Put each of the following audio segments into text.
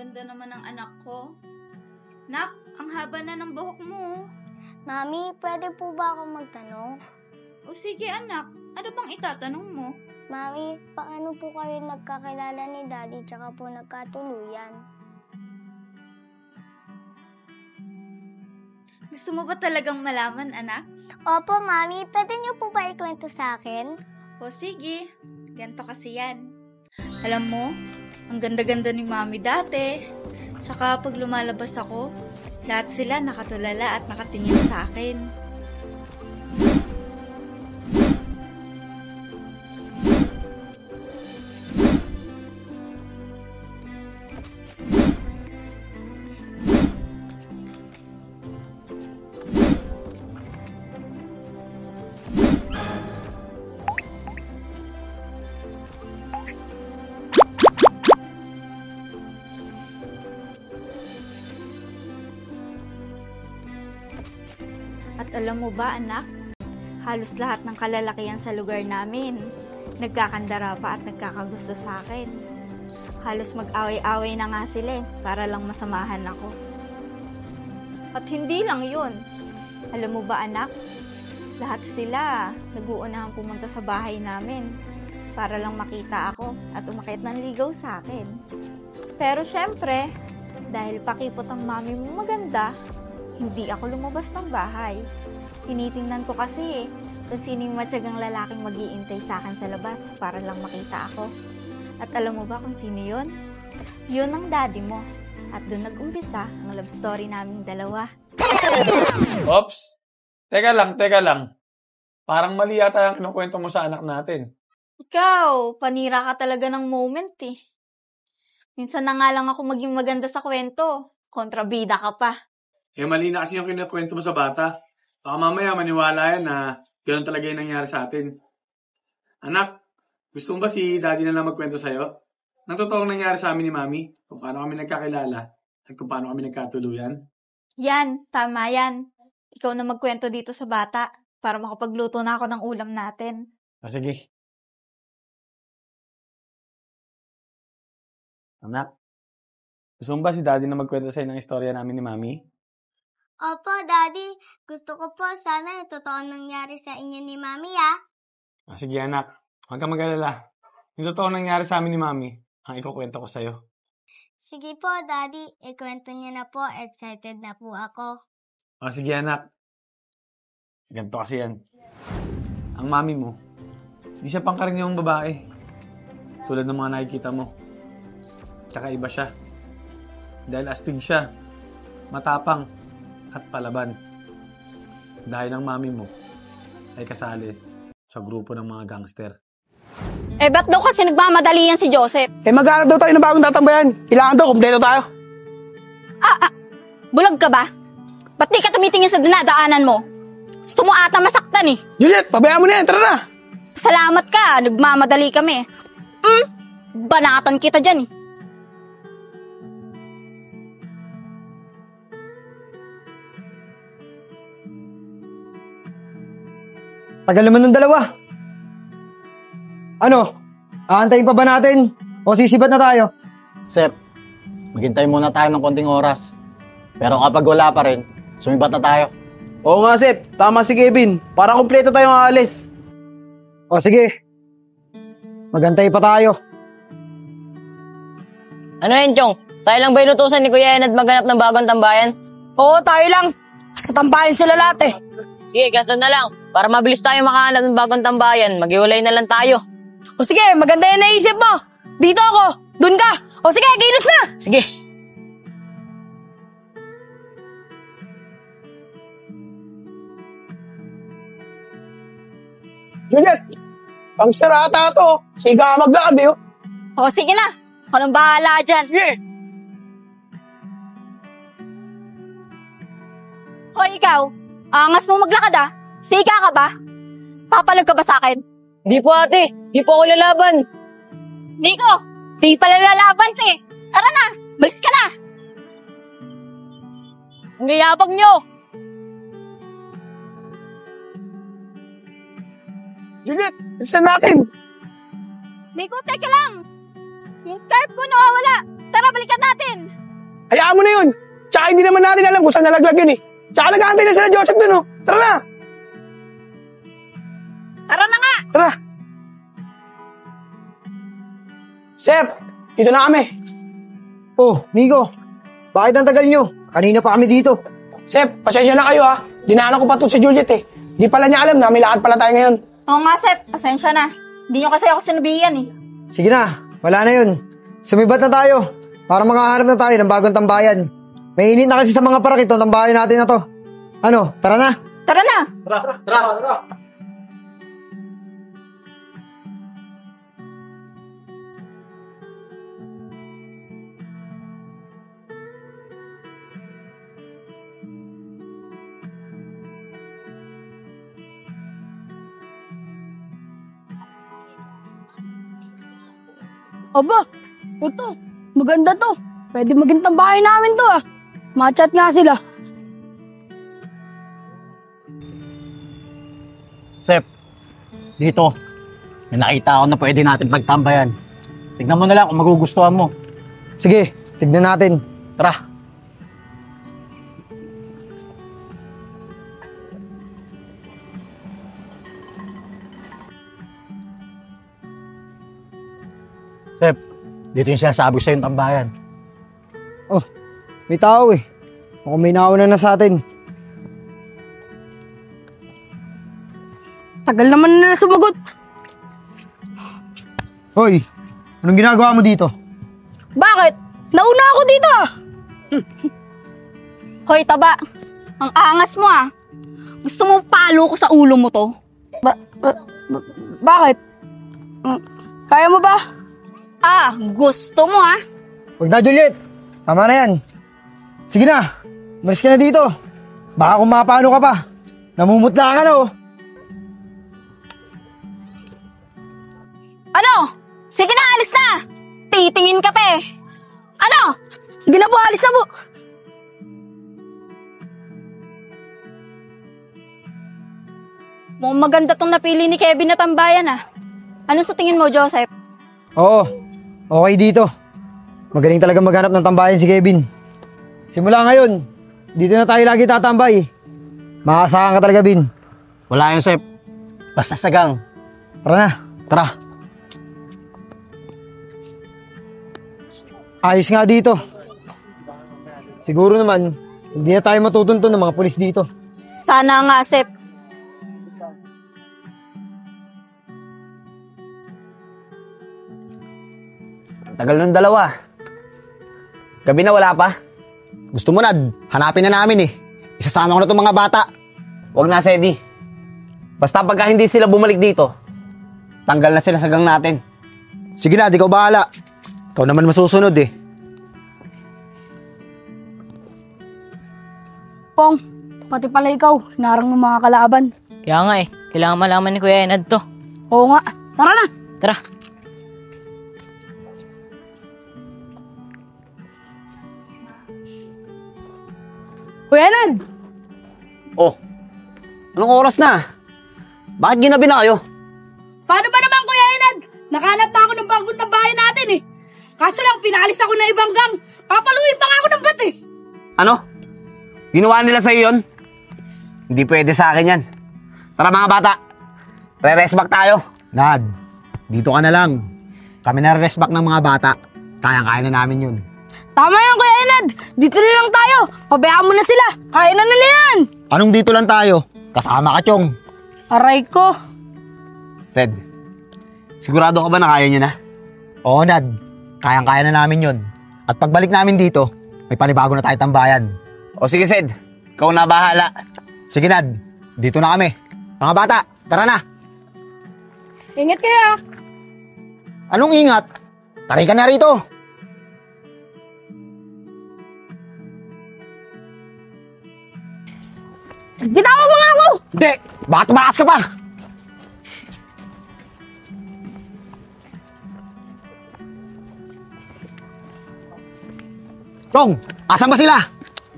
ganda naman ng anak ko. Nak, ang haba na ng buhok mo. Mami, pwede po ba ako magtanong? O sige anak, ano bang itatanong mo? Mami, paano po kayo nagkakilala ni Daddy tsaka po nagkatuluyan? Gusto mo ba talagang malaman, anak? Opo, Mami. Pwede niyo po ba ikwento sa akin? O sige, ganito kasi yan. Alam mo, ang ganda-ganda ni Mami dati. Tsaka pag lumalabas ako, lahat sila nakatulala at nakatingin sa akin. At alam mo ba, anak? Halos lahat ng kalalakihan sa lugar namin nagkakandara pa at nagkakagusto sa akin. Halos mag-away-away na nga sila para lang masamahan ako. At hindi lang yun. Alam mo ba, anak? Lahat sila nag-uunahang pumunta sa bahay namin para lang makita ako at umakyat ng ligaw sa akin. Pero syempre, dahil pakipot ang mami mo maganda, hindi ako lumabas ng bahay. Tinitingnan ko kasi kung sino yung matyagang lalaking mag-iintay sa akin sa labas para lang makita ako. At alam mo ba kung sino yun? Yun ang daddy mo. At doon nag-umpisa ang love story naming dalawa. Ops! Teka lang. Parang mali yata ang kinukwento mo sa anak natin. Ikaw, panira ka talaga ng moment eh. Minsan na nga lang ako maging maganda sa kwento. Kontrabida ka pa. Mali na kasi yung kinukwento mo sa bata. Baka mamaya maniwala yan na gano'n talaga yung nangyari sa atin. Anak, gusto mo ba si daddy na lang magkwento sa'yo? Nang totoong nangyari sa amin ni mami, kung paano kami nagkakilala at kung paano kami nagkatuluyan. Yan, tama yan. Ikaw na magkwento dito sa bata para makapagluto na ako ng ulam natin. Sige. Anak, gusto mo ba si daddy na magkwento sa'yo ng istorya namin ni mami? Opo, Daddy. Gusto ko po sana yung totoo nangyari sa inyo ni Mami, ah. Sige anak, huwag kang mag-alala. Yung totoo nangyari sa amin ni mami, ang ikukwento ko sa'yo. Sige po, Daddy. Ikwento niyo na po. Excited na po ako. Sige anak. Ganito kasi yan. Ang mami mo, di siya pangkaraniwang babae. Tulad ng mga nakikita mo. Tsaka iba siya. Dahil astig siya, matapang, at palaban. Dahil ang mami mo ay kasali sa grupo ng mga gangster. Ba't daw kasi nagmamadali yan si Joseph? Maghanap daw tayo ng bagong tatambayan. Kailangan daw, kumpleto tayo. Bulag ka ba? Ba't di ka tumitingin sa dinadaanan mo? Gusto mo ata masaktan eh. Juliet, pabayaan mo na yan. Tara na. Salamat ka, nagmamadali kami. Banatan kita dyan eh. Tagal naman ng dalawa. Ano? Aantayin pa ba natin? O sisibat na tayo? Sep, maghintay muna tayo ng konting oras. Pero kapag wala pa rin, sumibat na tayo. Oo nga, Sep. Tama si Kevin. Para kumpleto tayong aalis. O sige. Magantay pa tayo. Ano yan, Chong? Tayo lang ba inutusan ni Kuya Enad maghanap ng bagong tambayan? Oo, tayo lang. Sa tambayan sila lahat eh. Sige, ganito na lang. Para mabilis tayo makahanap ng bagong tambayan, maghiwalay na lang tayo. O sige, maganda yung naisip mo. Dito ako, dun ka. O sige, kilos na. Sige. Juliet, pang sarata to. Siga ka maglakad eh. O sige na. Ako nang bahala dyan. Sige. Hoy, ikaw. Angas mo maglakad ah. Siga ka ba? Papalag ka ba sa akin? Di po ate, di po ako lalaban. Nico, di pala lalaban eh. Tara na, balis ka na. Ang gayabang nyo. Juliet, bilisan natin. Nico, teka lang. Yung scarf ko nawawala. Tara, balik. balikan natin! Hayaan mo na yun. Tsaka hindi naman natin alam kung saan nalaglag yun eh. Tsaka nag-aantay na sila Joseph dun oh. Tara na! Tara na nga! Tara! Sep, dito na kami. Oh, Nico. Bakit ang tagal nyo? Kanina pa kami dito. Sep, pasensya na kayo ha. Dinaanan ko pa to si Juliet eh. Di pala niya alam na may lakad pala tayo ngayon. Oo nga, Sep. Pasensya na. Hindi nyo kasi ako sinabihan eh. Sige na, wala na yun. Sumibat na tayo para makahanap na tayo ng bagong tambayan. May init na kasi sa mga parak itong tambayan natin na to. Ano, tara na. Tara na! Tara. Aba, ito. Maganda to. Pwede maging tambahay namin to ah. Ma-chat nga sila. Sep, dito. May nakita ako na pwede natin pagtambayan. Tignan mo na lang kung magugustuhan mo. Sige, tignan natin. Tara. Sep, dito yung sinasabi ko sa'yo yung tambayan. Oh, may tao eh. Mukhang may nauna na sa atin. Tagal naman nila sumagot. Hoy, anong ginagawa mo dito? Bakit? Nauna ako dito ah. Hoy, taba. Ang angas mo ah. Gusto mo palo ko sa ulo mo to? Bakit? Kaya mo ba? Ah, gusto mo ah. Huwag na, Juliet. Tama na yan. Sige na, umalis ka na dito. Baka kung mapano ka pa. Namumutla ka na oh. Ano? Sige na, alis na! Titingin ka pa eh. Ano? Sige na po, alis na po. Mukhang maganda tong napili ni Kevin na tambayan ah. Ano sa tingin mo, Joseph? Oo, okay dito. Magaling talaga maghanap ng tambayan si Kevin. Simula ngayon, dito na tayo lagi tatambay. Makakasahan ka talaga, Bin. Wala yun, Sep. Basta sagang. Tara na. Tara. Ayos nga dito. Siguro naman, hindi na tayo matutunto ng mga pulis dito. Sana nga, Sep. Tagal nung dalawa. Gabi na wala pa. Gusto mo, Nad? Hanapin na namin eh. Isasama ko na itong mga bata. Huwag na, Sedi. Basta pagka hindi sila bumalik dito, tanggal na sila sa gang natin. Sige na, ikaw bahala. Ikaw naman masusunod eh. Pong, pati pala ikaw, narang ng mga kalaban. Kaya nga eh, kailangan malaman ni Kuya Enad to. Oo nga, tara na. Tara. Kuya Ned, Oh, anong oras na? Bakit ginabi na kayo? paano ba naman Kuya Ned? Nakahanap na ako ng bagong tambahay natin eh. Kaso lang, pinalis ako na ibang gang. Papaluin pa nga ako ng bat eh. Ano? Ginawa nila sa'yo yun? Hindi pwede sa akin yan. Tara mga bata, re-rest back tayo. Nad, dito ka na lang. Kami na rest back ng mga bata. Kayang-kaya na namin yun. Tama yan Kuya Ned, dito na lang tayo. Pabayaan mo na sila, kaya na nila yan. Anong dito lang tayo? Kasama ka, Chong. Aray ko. Sed, sigurado ka ba na kaya nyo na? Oo, Nad. Kayang-kaya na namin yun. At pagbalik namin dito, may panibago na tayo tambayan. O sige, Sed, ikaw na bahala. Sige, Nad. Dito na kami. Mga bata, tara na. Ingat kayo. Anong ingat? Taray ka na rito. Bitawan mo nga ako. Hindi! Baka tumakas ka pa! Chong! Asan ba sila?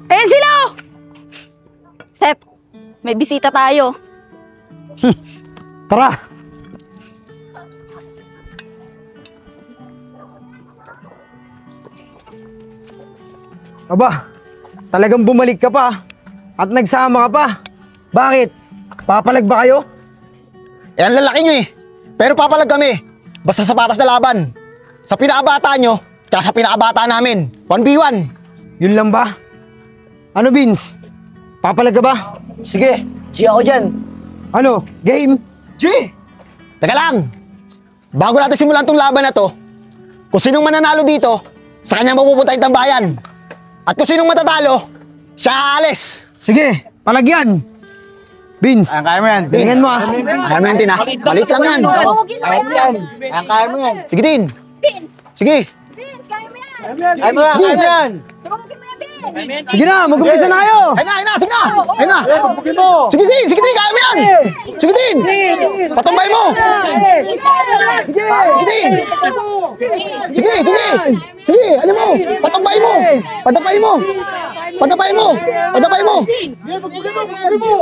Ayan sila oh. Sep, may bisita tayo. Tara! Aba, talagang bumalik ka pa at nagsama ka pa. Bakit? Papalag ba kayo? Eh, ang lalaki nyo eh. Pero papalag kami. Basta sa patas na laban. Sa pinakabata nyo, tsaka sa pinakabata namin. 1v1. Yun lang ba? Ano, Vince? Papalag ka ba? Sige, G ako dyan. Ano? Game? G! Teka lang. Bago natin simulan tong laban na to, kung sinong mananalo dito, sa kanya mapupunta yung tambayan. At kung sinong matatalo, siya aalis. Sige, palagyan. Vince, Kaya mo yan. galingan mo ah. Kaya mo yan, Tin, ha? Maliit lang yan. Kaya mo yan. Sige, Tin. Sige. Kaya mo yan. Sige na, mag-umpisa na kayo. Ayun na. Sige na. Sige, Tin. Kaya mo yan. Sige, Tin. Patumbay mo. Sige, Tin. Sige, ano mo? Patumbay mo. Padapay mo.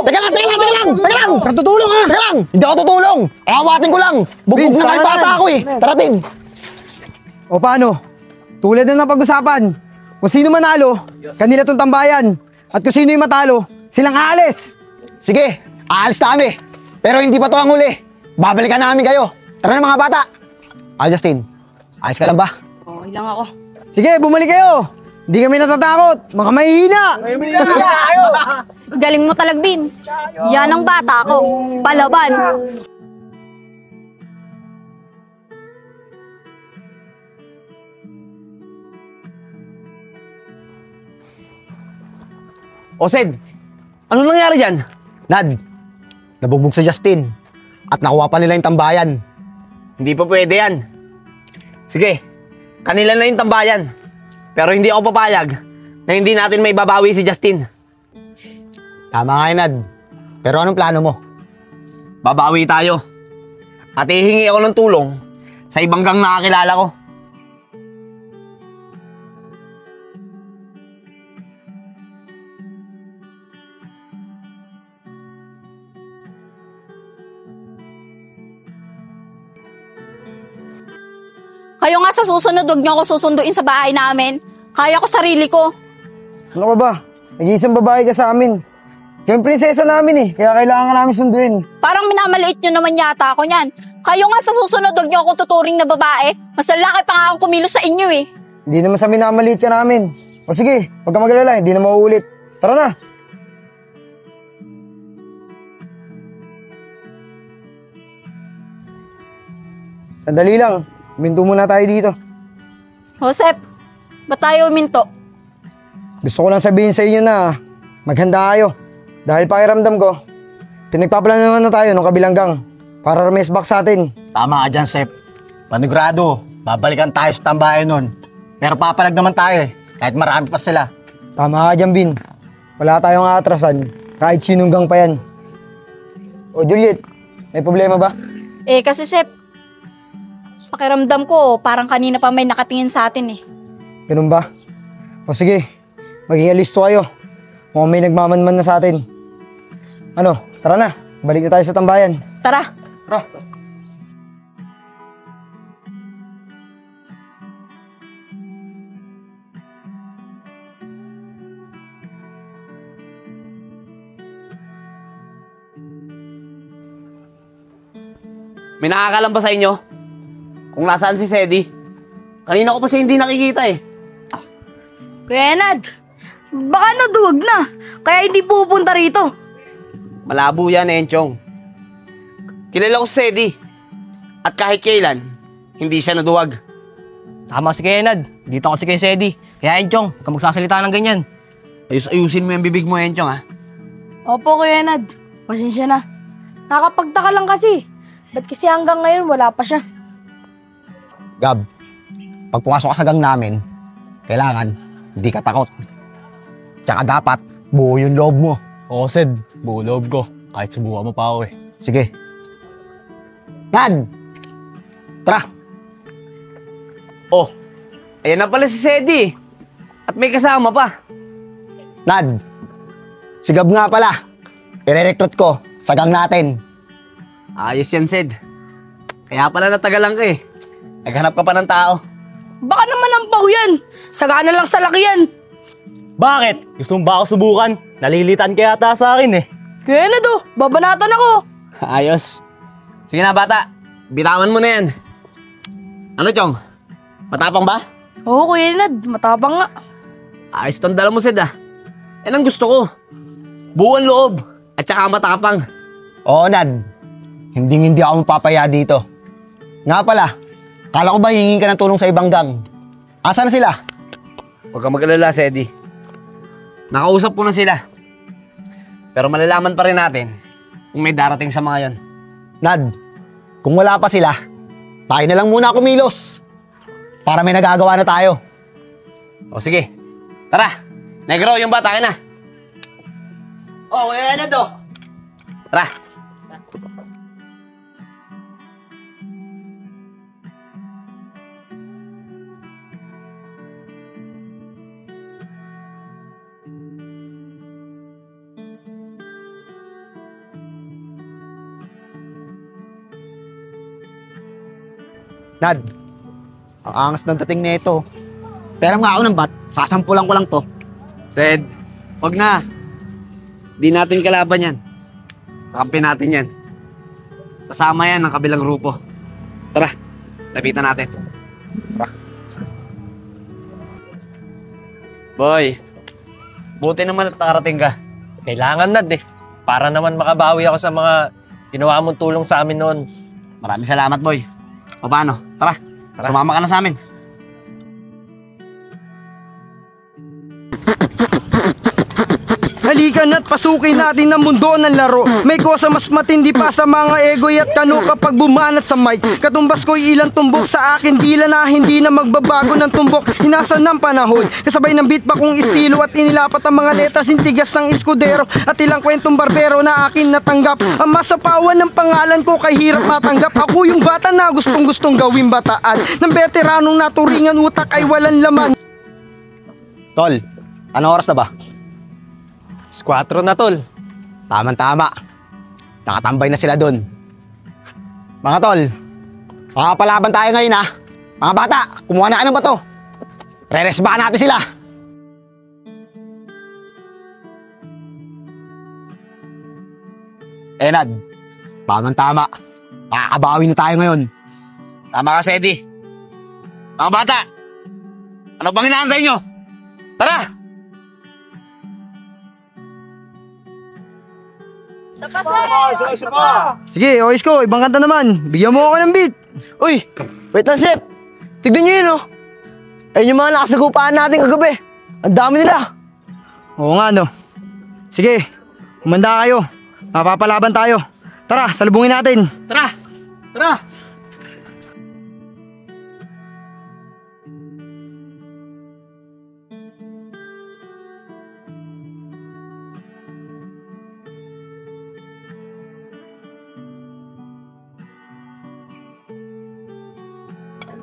Teka lang. Katutulong ha. Teka lang. Hindi ako tutulong. Awatin ko lang. Bugbog Vince, na kayo tama bata na. ako eh. Tara, Tin. O paano? Tulad na napag-usapan. Kung sino manalo, kanila tong tambayan. At kung sino yung matalo, silang aalis. Sige, aalis na kami. Pero hindi pa to ang huli. Babalikan namin kayo. Tara na mga bata. Justin. Ayos ka lang ba? Okay lang ako. Sige, bumalik kayo. Hindi kami natatakot. Mga mahihina. Galing mo talag, Vince. Yan ang bata ko. Palaban. O Sed, ano nangyari dyan? Nad, nabugbog sa Justin. At nakuha pa nila yung tambayan. Hindi pa pwede yan. Sige, kanila na yung tambayan. Pero hindi ako papayag na hindi natin may babawi si Justin. Tama nga yun, Nad. Pero anong plano mo? Babawi tayo. At hihingi ako ng tulong sa ibang gang nakakilala ko. Kayo nga sa susunod, huwag niyo ako susunduin sa bahay namin. Kaya ko sarili ko. Ano ka ba? Nag-iisang babae ka sa amin. Siya yung prinsesa namin eh. Kaya kailangan ka namin sunduin. Parang minamaliit nyo naman yata ako niyan. Kayo nga sa susunod, huwag niyo ako tuturing na babae. Mas lalaki pa nga akong kumilos sa inyo eh. Hindi naman sa minamaliit ka namin. O sige, huwag ka magalala. Hindi na mauulit. Tara na. Sandali lang. Minto muna tayo dito. Josep, ba't tayo uminto? Gusto ko lang sabihin sa inyo na maghanda kayo. Dahil pakiramdam ko, pinagpaplano na tayo ng kabilang gang para rames back sa atin. Tama ka dyan, Sep. Panigurado, babalikan tayo sa tambayan nun. Pero papalag naman tayo eh. Kahit marami pa sila. Tama ka dyan, Bin. Wala tayong aatrasan kahit sinong gang pa yan. O Juliet, may problema ba? Eh kasi Sep, pakiramdam ko parang kanina pa may nakatingin sa atin eh. Ganun ba? O sige, maging alisto kayo. Mukhang may nagmamanman na sa atin. Ano, tara na. Balik na tayo sa tambayan. Tara. May nakakalam ba sa inyo? Kung nasaan si Sedi? Kanina ko pa siya hindi nakikita eh. Kuya Enad, baka naduwag na. Kaya hindi pupunta rito. Malabo yan, Enchong. Kilala ko si Sedi. At kahit kailan, hindi siya naduwag. Tama si Kenad. Dito kasi kay Sedi. Kaya Enchong, huwag ka magsasalita ng ganyan. Ayusin mo yung bibig mo, Enchong, ha? Opo, Kuya Enad. Pasensya na. Nakapagtaka lang kasi. Ba't kasi hanggang ngayon wala pa siya? Gab, pag pumasok ka sa gang namin, kailangan hindi ka takot. Tsaka dapat buo yung loob mo. Oo, Sed. Buo loob ko. Kahit subukan mo pa ako eh. Sige. Nad! Tara! Oh, ayan na pala si Sedi. At may kasama pa. Nad! Si Gab nga pala. I-recruit ko sa gang natin. Ayos yan, Sed. Kaya pala natagalan ka eh. Naghanap ka pa ng tao. Baka naman ang baho yan. Sagana lang sa laki yan. Bakit? Gusto mo ba ako subukan? Nalilitan ka yata sa akin eh. Kuya Enad oh, babanatan ako. Ayos. Sige na, bata. Bitawan mo na yan. Ano, Chong? Matapang ba? Oo, Kuya Enad, matapang nga. Ayos tong dala mo, Sid, ah. Yan ang gusto ko. Buwan loob. At saka matapang. Oo, Nad. Hindi ako mapapaya dito. Nga pala, kala ko ba hingin ka ng tulong sa ibang gang? Asa na sila? Huwag kang mag-alala, Sedi. Nakausap ko na sila. Pero malalaman pa rin natin kung may darating sa mga yon. Nad, kung wala pa sila, tayo na lang muna kumilos. Para may nagagawa na tayo. O sige, tara. Negro, yung bata, na. O, kaya na to. Tara. Nad, ang angas ng dating nito. Pero nga ako ng bat, sasampulan ko lang to. Sed, wag na. Di natin kalaban yan. Kakampi natin yan. Kasama yan ng kabilang grupo. Tara, lapitan natin. Tara. Boy, buti naman at nakarating ka. Kailangan, Nad eh. Para naman makabawi ako sa mga ginawa mong tulong sa amin noon. Maraming salamat, boy. O paano? Tara, sumama ka na sa amin. Halika na't pasukin natin ang mundo ng laro. May kosa mas matindi pa sa mga egoy at kano kapag bumanat sa mic. Katumbas ko'y ilang tumbok sa akin dila na hindi na magbabago ng tumbok. Hinasa ng panahon, kasabay ng beat pa kong estilo at inilapat ang mga letras intigas ng iskudero. At ilang kwentong barbero na akin natanggap. Ang masapawan ng pangalan ko kay hirap matanggap. Ako yung bata na gustong gawing bataan. Ng veteranong naturingan utak ay walang laman. Tol, anong oras na ba? 4 na, tol. Tama-tama. Nakatambay na sila dun. Mga tol, makapalaban tayo ngayon ha. Mga bata, kumuha na ka ng bato. Re-resbahan natin sila. Nad, tama-tama. Makakabawi na tayo ngayon. Tama ka, Sedi. Mga bata, ano bang inaantay nyo? Tara! Sige, o Isko, ibang kanta naman. Bigyan mo ako ng beat. Uy, wait lang, Sep. Tignan nyo yun, oh. Ayun yung mga nakasagupaan natin kagabi. Ang dami nila. Oo nga, no. Sige, humanda kayo. Mapapalaban tayo. Tara, salubungin natin. Tara! Tara!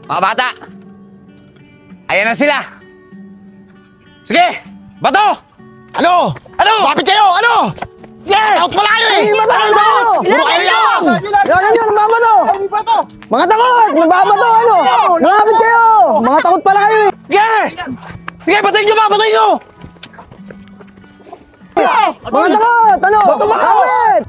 Mga bata! Ayan na sila! Sige! Bato! Ano? Ano? Bakit kayo? Ano? Yes! Out pala kayo eh! Matagal tayo! Puro kayo lang! Ilan yun, nagbabato! Mga takot! Nagbabato, ano? Malapit kayo! Mga takot pala kayo eh! Sige! Sige, patayin nyo ba? Patayin nyo! Mga takot! Ano? Malapit!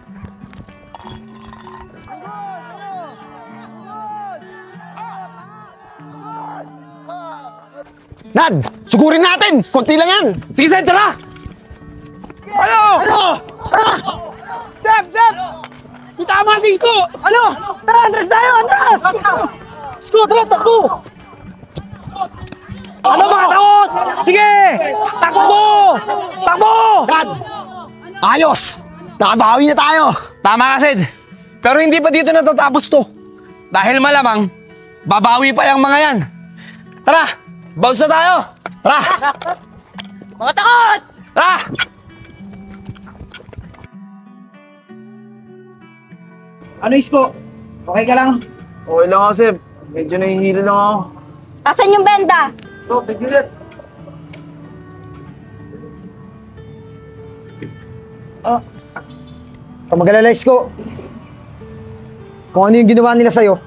Nad, sugurin natin! Kunti lang yan! Sige, Sed, tara! Ano? Sep! May tama si Isko! Ano? Tara, Andres tayo! Andres! Isko, tara, takbo! Ano mga takot? Sige! Takbo! Takbo! Nad! Ayos! Nakabawi na tayo! Tama ka, Sed. Pero hindi pa dito natatapos to. Dahil malamang, babawi pa yung mga yan. Tara! Bounce na tayo! Tara! Mga takot! Tara! Ano, Isko? Okay ka lang? Okay lang ako, Sep. Medyo nahihilo lang ako. Asan yung benda? Ito, tagilit. Pag-magalala, Isko. Kung ano yung ginawa nila sa'yo,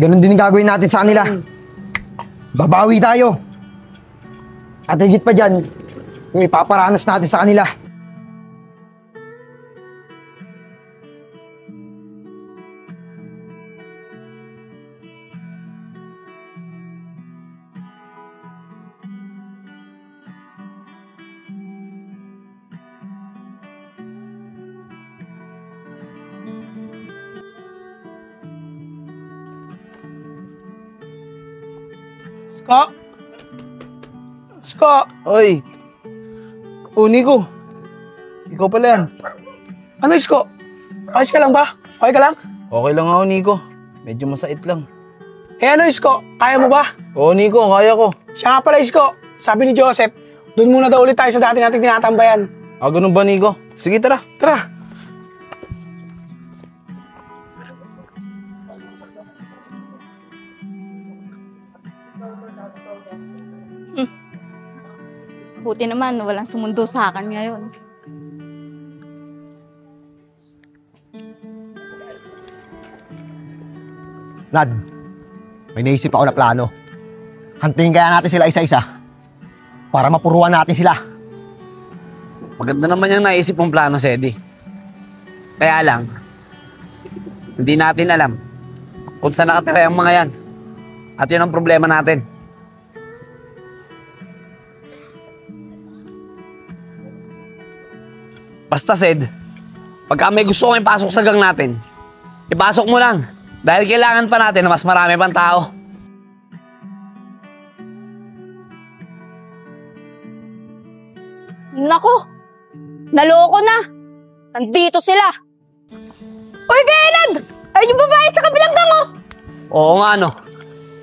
ganun din ang gagawin natin sa kanila. Babawi tayo. At higit pa dyan, Yung ipaparanas natin sa kanila. Sko? Sko? Oy! Nico. Ikaw pala yan. Ano, Sko? Ayos ka lang ba? Okay ka lang? Okay lang ako, Nico. Medyo masait lang. Ano, Sko? Kaya mo ba? Oo, Nico. Kaya ko. Siya nga pala, Sko. Sabi ni Joseph, doon muna daw ulit tayo sa dati nating tinatambayan. Ganun ba, Nico? Sige, tara. Tara. Buti naman, walang sumundo sa akin ngayon. Nad, may naisip ako na plano. Hantingin kaya natin sila isa-isa para mapuruan natin sila. Maganda naman yung naisip mong plano, Sedi. Kaya lang, hindi natin alam kung saan nakatira yung mga yan. At yun ang problema natin. Basta, Sed, pagka may gusto kong ipasok sa gang natin, ipasok mo lang. Dahil kailangan pa natin na mas marami pang tao. Nako, naloko na. Nandito sila. Uy, Kainad! Ayun yung babae sa kabilang gang, oh! Oo nga, no.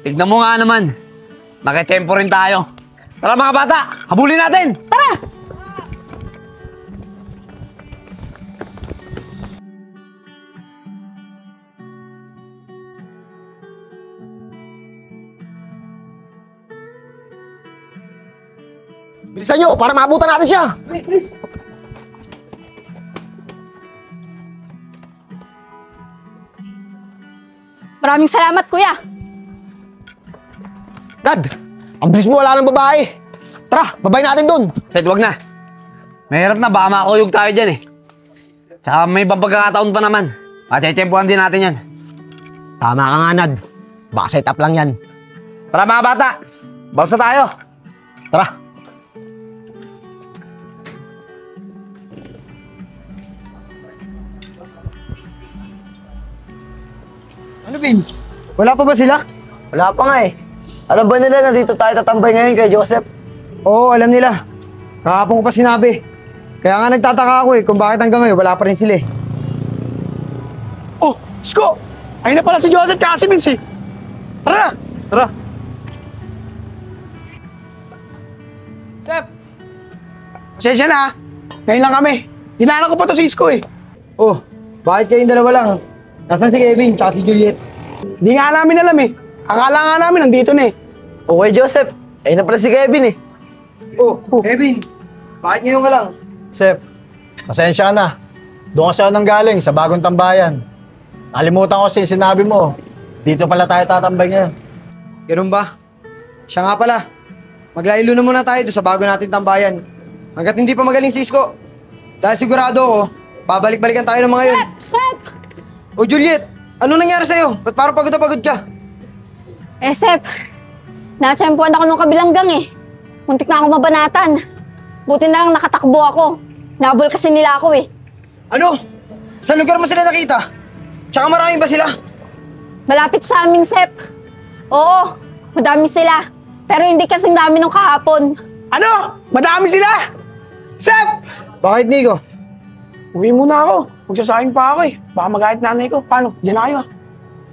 Tignan mo nga naman. Nakitempo rin tayo. Tara mga bata, habulin natin! Tara! Bilisan nyo para maabutan natin siya. Please. Maraming salamat, kuya. Dad, ang bilis mo, wala ng babae. Tara, babay natin dun. Sed, wag na. Mahirap na, baka makuyog tayo dyan eh. Tsaka may ibang pagkakataon pa naman. Matitempuhan din natin yan. Tama ka nga, Nad. Baka set up lang yan. Tara mga bata, basta tayo. Tara. Ano, Vin? Wala pa ba sila? Wala pa nga eh. Alam ba nila na dito tayo tatambay ngayon kay Joseph? Oo, alam nila. Kahapon ko pa sinabi. Kaya nga nagtataka ako kung bakit hanggang ngayon wala pa rin sila eh. Oh, Sko! Ayun na pala si Joseph kaya si Vince eh. Tara na! Tara. Sep! Pasensya na, ah. Ngayon lang kami. Dinaanan ko pa to si Isko eh. Oh, bakit kayong dalawa lang? Nasaan si Kevin tsaka si Juliet? Hindi nga namin alam eh. Akala nga namin nandito na eh. Okay, Joseph. Ayun na pala si Kevin eh. Oh, Kevin, bakit ngayon ka lang? Sep, pasensya ka na. Doon kasi ako nang galing sa bagong tambayan. Nalimutan ko sinabi mo. Dito pala tayo tatambay ngayon. Ganun ba? Siya nga pala. Maglaylo na muna tayo doon sa bago natin tambayan. Hanggat hindi pa magaling si Isko. Dahil sigurado ako, babalik-balikan tayo ng mga yun. Sep! O Juliet, ano nangyari sa'yo? Ba't parang pagod na pagod ka? Sep, natsyempuan ako nung kabilang gang eh. Muntik na ako mabanatan. Buti na lang nakatakbo ako. Nabol kasi nila ako eh. Ano? Sa lugar mo sila nakita? Tsaka marami ba sila? Malapit sa amin, Sep. Oo, madami sila. Pero hindi kasing dami nung kahapon. Ano? Madami sila? Sep! Bakit, Nico? Uwi muna ako. Magsasayang pa ako eh. Baka magahit nanay ko. Paano? Diyan na kayo ah.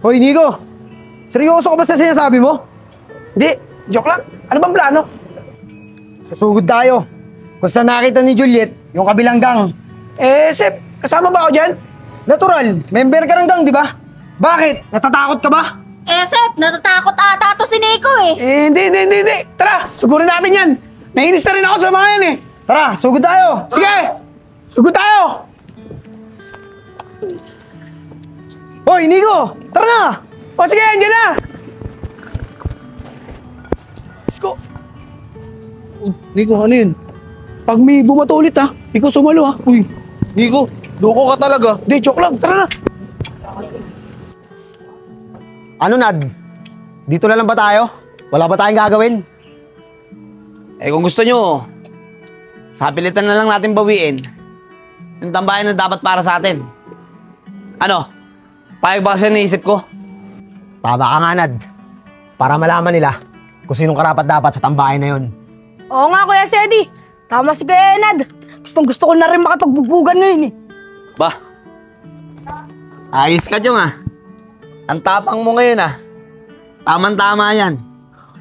Hoy, Nico! Seryoso ka ba sa sinasabi mo? Hindi. Joke lang. Ano bang plano? Susugod tayo. Kung saan nakita ni Juliet, yung kabilang gang. Sep, kasama ba ako dyan? Natural, member ka ng gang, di ba? Bakit? Natatakot ka ba? Sep, natatakot ata to si Nico eh. Hindi. Tara, sugurin natin yan. Nainis na rin ako sa mga yan eh. Tara, sugod tayo! Sige! Sugod tayo! Hoy, Nico! Tara na! O sige, andyan na! Isko! Nico, ano yun? Pag may bumato ulit ha, ikaw sumalo ha. Uy, Nico, loko ka talaga. Di, joke lang. Tara na. Ano, Nad? Dito na lang ba tayo? Wala ba tayong gagawin? Eh kung gusto nyo, sa pilitan na lang natin bawiin yung tambayan na dapat para sa atin. Ano? Payag ba kasi naisip ko? Tama ka nga, Nad. Para malaman nila kung sinong karapat-dapat sa tambayan na yun. Oo nga, Kuya Sedi. Tama si Kuya Enad. Gusto ko na rin makipagbubugan ngayon eh. Bah, ayos ka, Jong ah. Ang tapang mo ngayon ah. Tama-tama yan.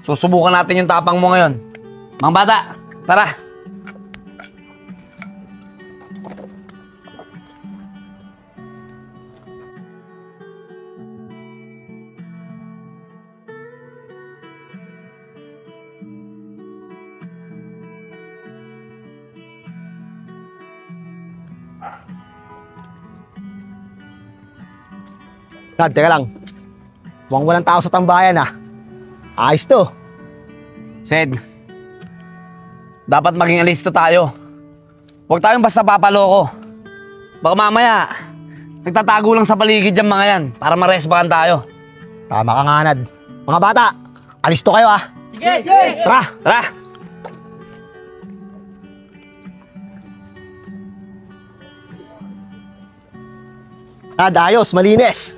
Susubukan natin yung tapang mo ngayon. Mga bata, tara. Nad, teka lang. Mukhang walang tao sa tambayan ah. Ayos to. Sed, dapat maging alisto tayo. Huwag tayong basta papaloko. Baka mamaya, nagtatago lang sa paligid yung mga yan para maresbahan tayo. Tama ka nga, Nad. Mga bata, alisto kayo ah. Sige, sige. Tara, tara. Nad, ayos, malinis.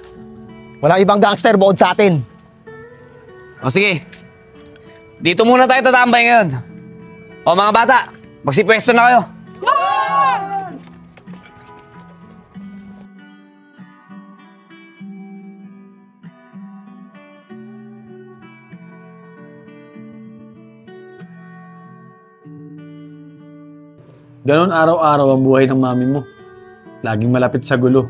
Walang ibang gangster bukod sa atin. O sige, dito muna tayo tatambay ngayon. O mga bata, magsipwesto na kayo. Ganon araw-araw ang buhay ng mami mo. Laging malapit sa gulo.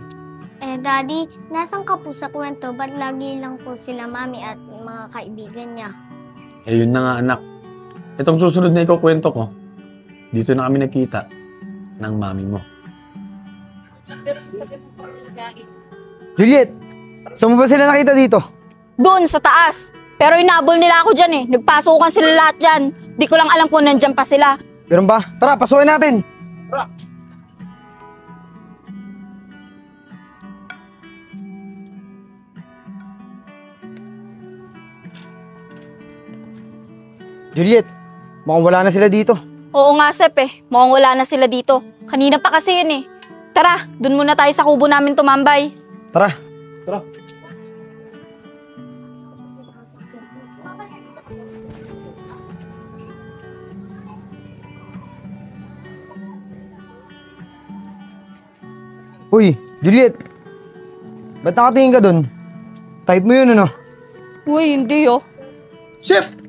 Daddy, nasan ka po sa kwento? Ba't lagi lang po sila mami at mga kaibigan niya? Eh yun na nga anak. Itong susunod na ikukwento ko, dito na kami nakita ng mami mo. Juliet, saan mo ba sila nakita dito? Doon, sa taas. Pero inabol nila ako dyan eh. Nagpasukan sila lahat dyan. Di ko lang alam kung nandyan pa sila. Meron ba? Tara, pasukin natin. Tara. Juliet, mukhang wala na sila dito. Oo nga, Sep eh. Mukhang wala na sila dito. Kanina pa kasi yun eh. Tara, dun muna tayo sa kubo namin tumambay. Tara. Tara. Uy, Juliet. Ba't nakatingin ka dun? Type mo yun, ano? Uy, hindi oh. Sep!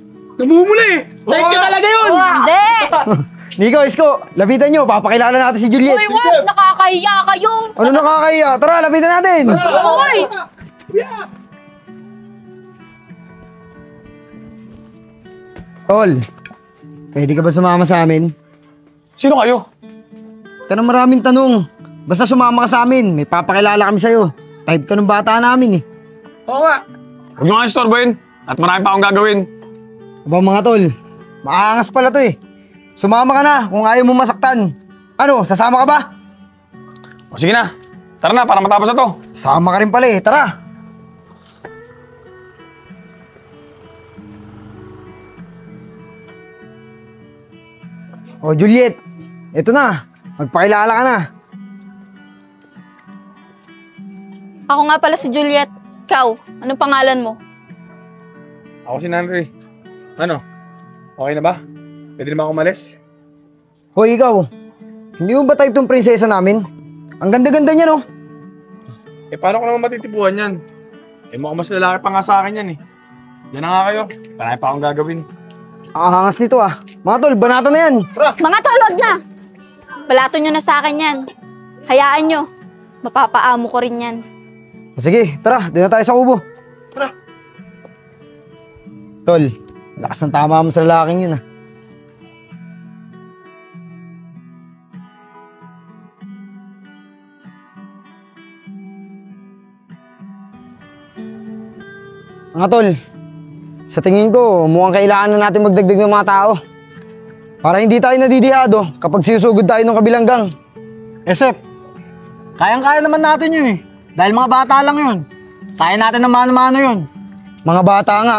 Namumula eh! Type ka talaga yun! Hindi! Nico, Isko, lapitan nyo. Papakilala natin si Juliet. Uy, wag! Nakakahiya kayo! Ano nakakahiya? Tara, lapitan natin! Uy! Tol, pwede ka ba sumama sa amin? Sino kayo? Ka na maraming tanong. Basta sumama ka sa amin, may papakilala kami sa'yo. Type ka ng bata namin eh. Oo nga. Huwag nyo nga istorbohin at marami pa akong gagawin. Aba mga tol, maangas pala to eh. Sumama ka na kung ayaw mo masaktan. Ano, sasama ka ba? O sige na, tara na para matapos na to. Sama ka rin pala eh, tara. O Juliet, eto na, magpakilala ka na. Ako nga pala si Juliet. Ikaw, anong pangalan mo? Ako si Nanry. Ano? Okay na ba? Pwede naman ako umalis? Hoy ikaw, hindi mo ba type tong prinsesa namin? Ang ganda-ganda niya no? Eh paano ko naman matitipuan yan? Eh mukhang mas lalaki pa nga sa akin yan eh. Diyan na nga kayo. Marami pa akong gagawin. Ang hangas nito ah. Mga tol, banata na yan. Mga tol, wag na! Palato nyo na sa akin yan. Hayaan nyo. Mapapaamo ko rin yan. Sige, tara, doon na tayo sa kubo. Tara. Tol, lakas ng tama mo sa lalaking yun ah. Mga tol, sa tingin ko, mukhang kailangan na natin magdagdag ng mga tao. Para hindi tayo nadidihado kapag sinusugod tayo ng kabilang gang. Sep, kayang-kaya naman natin yun eh. Dahil mga bata lang yun. Kaya natin ng mano-mano yun. Mga bata nga,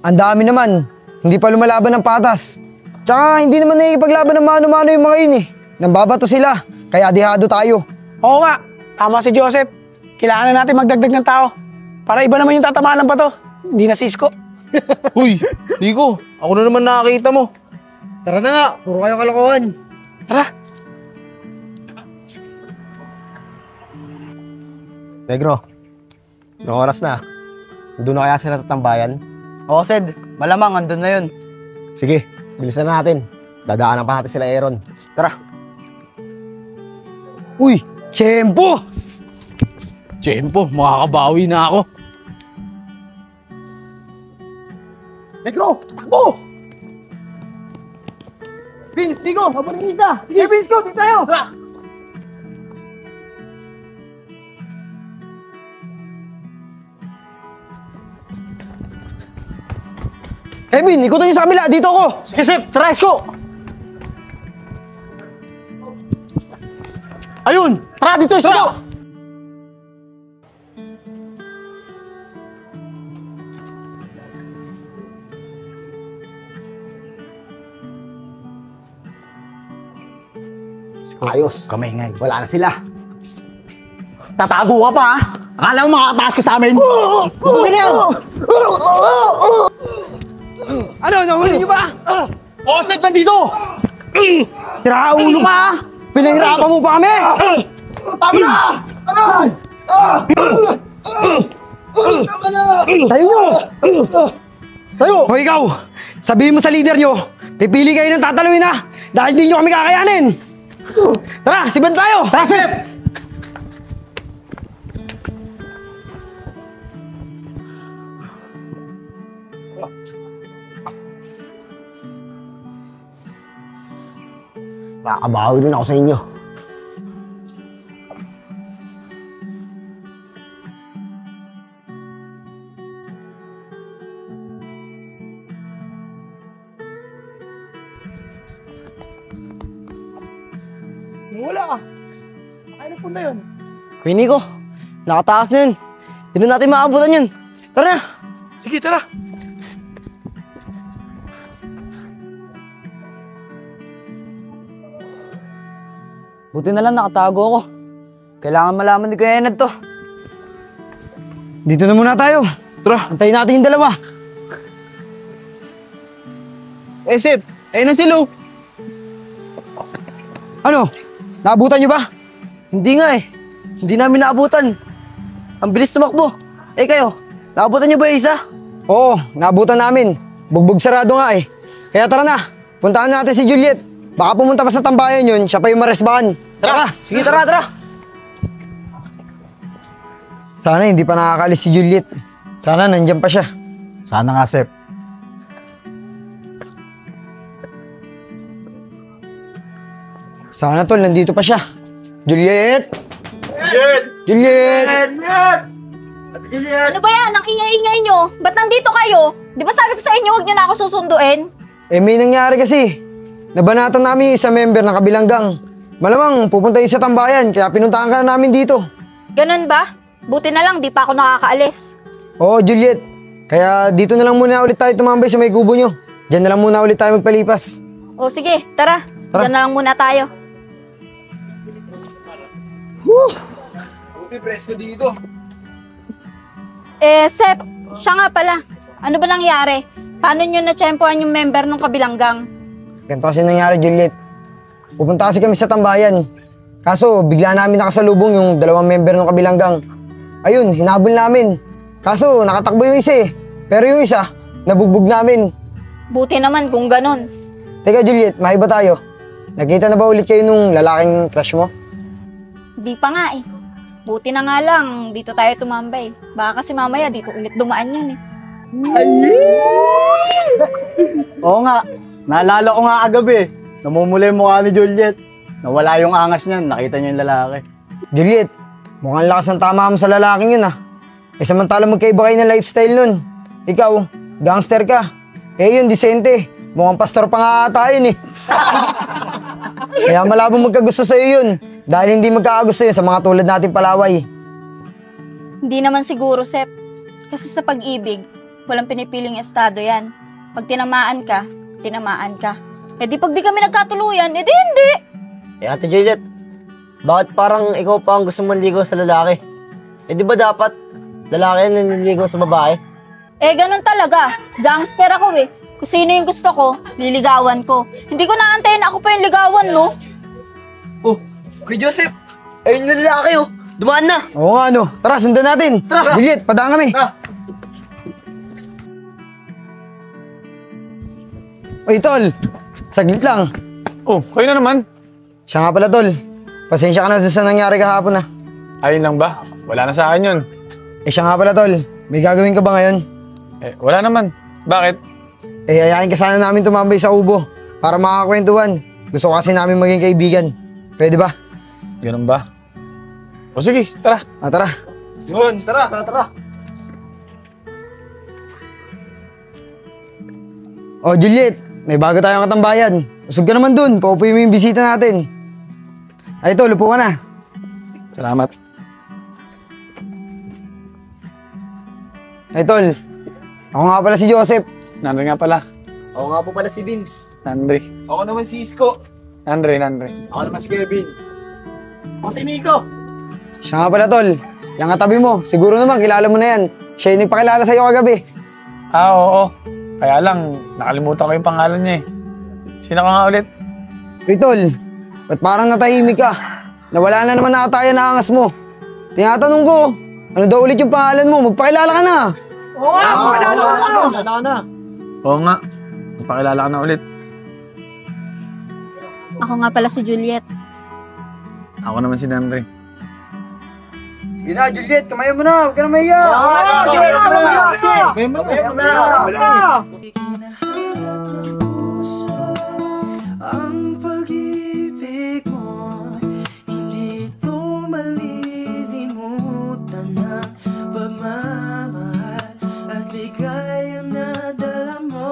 ang dami naman. Hindi pa lumalaban ng patas. Tsaka hindi naman nakikipaglaban ng mano-mano yung mga yun eh. Nambabato sila, kaya dihado tayo. Oo nga, tama si Joseph. Kailangan na natin magdagdag ng tao. Para iba naman yung tatamaan ng bato. Hindi na Cisco. Uy, Nico, ako na naman nakakita mo. Tara na nga, puro kayo kalokohan. Tara. Negro, anong oras na? Doon na kaya sila sa tambayan? Oo, Sed. Malamang, andun na yun. Sige, bilisan na natin. Dadaanan pa natin sila Aaron. Tara. Uy, Tiyempo! Tiyempo, makakabawi na ako. Negro, takbo! Vince, Nico, mabuning isa! Sige, Vince, go, dito tayo! Tara! Kevin, ikutan niyo sa kabila. Dito ako. Sige, Sep. Tara, Isko. Ayun. Tara, dito, Isko. Ayos. Kamay. Wala na sila. Tatago ka pa, ha? Akala mo makakataas ka sa amin? Ano, nahuli niyo ba? Oo, Sep, nandito! Sira ulo ka, ha? Pinahirapan mo pa kami! Tama na! Tara! Tama na! Tayo nyo! Tayo! O ikaw, sabihin mo sa leader nyo, pipili kayo ng tataluin na dahil di nyo kami kakayanin! Tara, siban tayo! Tara, Sep! Nakakabawi din ako sa inyo. Wala. Ano po na yun? Kuya Nico, nakataas na yun. Hindi na natin maabutan yun. Tara na! Sige, tara! Buti na lang nakatago ako. Kailangan malaman ni Kuya Enad to. Dito na muna tayo. Tara, antayin natin yung dalawa. Sep, ayun na si Lou. Ano? Naabutan nyo ba? Hindi nga eh. Hindi namin naabutan. Ang bilis tumakbo. Eh kayo, naabutan nyo ba yung isa? Oo, naabutan namin. Bugbog sarado nga eh. Kaya tara na, puntahan natin si Juliet. Baka pumunta pa sa tambayan yun, siya pa yung maresbahan. Tara! Sige, tara! Sana hindi pa nakakalis si Juliet. Sana nandyan pa siya. Sana nga, Sep. Sana tol, nandito pa siya. Juliet! Juliet! Ano ba yan? Ang ingay-ingay nyo? Ba't nandito kayo? Di ba sabi ko sa inyo, huwag nyo na ako susunduin? Eh may nangyari kasi. Nabanatan namin yung isa member ng kabilang gang. Malamang pupunta yun sa tambayan, kaya pinuntahan ka na namin dito. Ganun ba? Buti na lang, di pa ako nakakaalis. Oo, Juliet. Kaya dito na lang muna ulit tayo tumambay sa may kubo nyo. Diyan na lang muna ulit tayo magpalipas. O sige, tara. Diyan na lang muna tayo. Buti presko dito. Sep, siya nga pala. Ano ba nangyari? Paano nyo na-tsempohan yung member ng kabilang gang? Ganito kasi nangyari, Juliet. Pupunta kasi kami sa tambayan. Kaso, bigla namin nakasalubong yung dalawang member ng kabilang gang. Ayun, hinabol namin. Kaso, nakatakbo yung isa eh. Pero yung isa, nabugbog namin. Buti naman kung ganun. Teka, Juliet, maiba tayo. Nakita na ba ulit kayo nung lalaking crush mo? Di pa nga eh. Buti na nga lang, dito tayo tumambay. Baka kasi mamaya dito ulit dumaan yun eh. Oo nga, naalala ko nga kagabi. Namumula yung mukha ni Juliet. Nawala yung angas niyan, nakita niya yung lalaki. Juliet, mukhang lakas ng tama mo sa lalaking yun ah. Eh samantala magkaiba kayo ng lifestyle nun. Ikaw, gangster ka. Eh yun, disente. Mukhang pastor pa nga ata yun eh. Kaya malabong magkagusto sa'yo yun. Dahil hindi magkakagusto yun sa mga tulad natin palaway. Hindi naman siguro, Sep. Kasi sa pag-ibig, walang pinipiling estado yan. Pag tinamaan ka, tinamaan ka. Eh di pag di kami nagkatuluyan, eh di hindi. Eh Ate Juliet, bakit parang ikaw pa ang gusto mong ligaw sa lalaki? Eh di ba dapat lalaki ang nililigaw sa babae? Eh ganun talaga. Gangster ako eh. Kung sino yung gusto ko, liligawan ko. Hindi ko naantayin ako pa yung ligawan, no? Oh, Kuya Joseph, ayun na lalaki oh. Dumaan na. Oo nga no. Tara, sundan natin. Tara. Juliet, padaan kami. Oy, tol. Saglit lang. Oh, kayo na naman. Siya nga pala, tol. Pasensya ka na sa nangyari kahapon, ah. Ayun lang ba? Wala na sa akin yun. Eh, siya nga pala, tol. May gagawin ka ba ngayon? Eh, wala naman. Bakit? Eh, ayakin ka sana namin tumambay sa ubo para makakakwentuhan. Gusto kasi namin maging kaibigan. Pwede ba? Ganun ba? O sige, tara. Tara. Yun, tara. Oh, Juliet. May bago tayong katambayan. Usog ka naman dun. Paupuin mo yung bisita natin. Ay, tol, upo ka na. Salamat. Ay, tol. Ako nga pala si Joseph. Nandre nga pala. Ako nga po pala si Vince. Nandre. Ako naman si Isko. Nandre. Ako naman si Kevin. Ako si Nico. Siya nga pala, tol. Yung katabi mo. Siguro naman, kilala mo na yan. Siya yung nagpakilala sa'yo kagabi. Ah, oo. Kaya lang, nakalimutan ko yung pangalan niya eh. Sino ka nga ulit? Uy, tol. Ba't parang natahimik ka? Nawala na naman ata yan na angas mo. Tinatanong ko, ano daw ulit yung pangalan mo? Magpakilala ka na. Oo nga, pakilala na. Oo nga. Magpakilala ka na ulit. Ako nga pala si Juliet. Ako naman si Nandre. Sige na, Juliet. Kamayan mo na. Huwag ka na mahiya. Kamayan mo na. Ang pag-ibig mo, hindi ito malilimutan ng pagmamahal at ligayang nadala mo.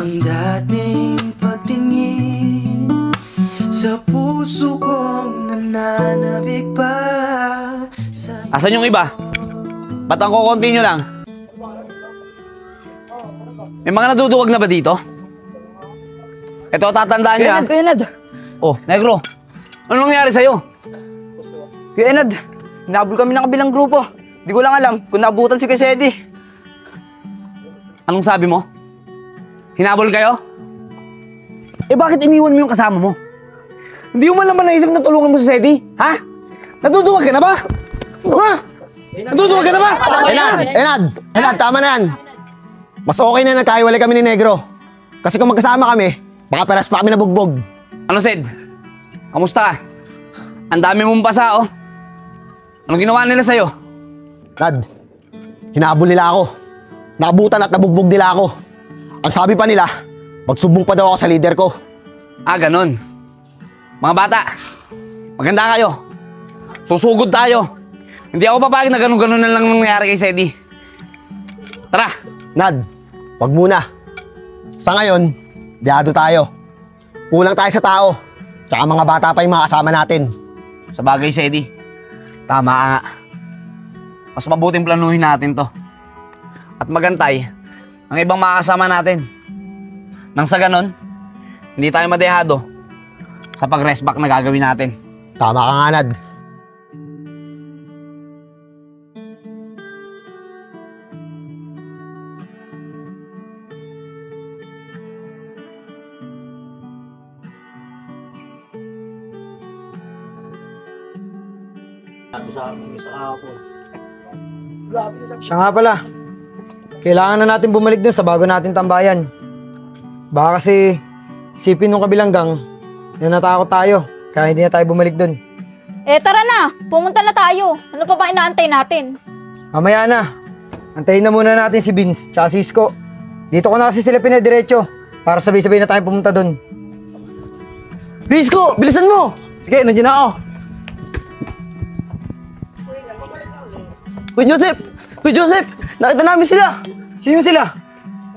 Ang dating pagtingin sa puso kong nananabik pa. Asan yung iba? Ba't ang kukunti nyo lang? May mga naduduwag na ba dito? Ito, tatandaan nyo ha? Kuya Enad. Oh, Negro. Ano nangyari sa'yo? Kuya Enad, hinabol kami ng kabilang grupo. Di ko lang alam kung naabutan si Quesedi. Anong sabi mo? Hinabol kayo? Eh bakit iniwan mo yung kasama mo? Hindi mo man naman naisip na tulungan mo si Sedi? Ha? Natutuwag ka na ba? Ha? Natutuwag ka na ba? Enad, tama na yan. Mas okay na nagkahiwalay kami ni Negro. Kasi kung magkasama kami, baka peras pa kami nabugbog. Ano, Sed? Kamusta? Ang dami mong pasa, oh. Anong ginawa nila sa'yo? Nad, hinabol nila ako. Nakabutan at nabugbog nila ako. Ang sabi pa nila, magsumbong pa daw ako sa leader ko. Ah, ganun. Mga bata, maganda kayo. Susugod tayo. Hindi ako papayag na ganun-ganun na lang nangyari kay Sedi. Tara! Nad, wag muna. Sa ngayon, biyado tayo. Kulang tayo sa tao. Tsaka mga bata pa yung mga kasama natin. Sa bagay, Sedi. Tama nga. Mas mabuting planuhin natin to. At magantay ang ibang mga kasama natin. Nang sa ganon, hindi tayo madehado sa pag-rest back na gagawin natin. Tama ka nga, Nad. Siya nga pala. Kailangan na natin bumalik dun sa bago natin tambayan. Baka kasi isipin nung kabilang gang na natakot tayo. Kaya hindi na tayo bumalik dun. Eh tara na, pumunta na tayo. Ano pa ba inaantay natin? Mamaya na. Antayin na muna natin si Vince tsaka si Isko. Dito ko na kasi sila pinadiretso para sabay-sabay na tayo pumunta dun. Isko, bilisan mo! Sige, nandiyan na ako. Kuya Joseph! Nakita namin sila! Sino sila?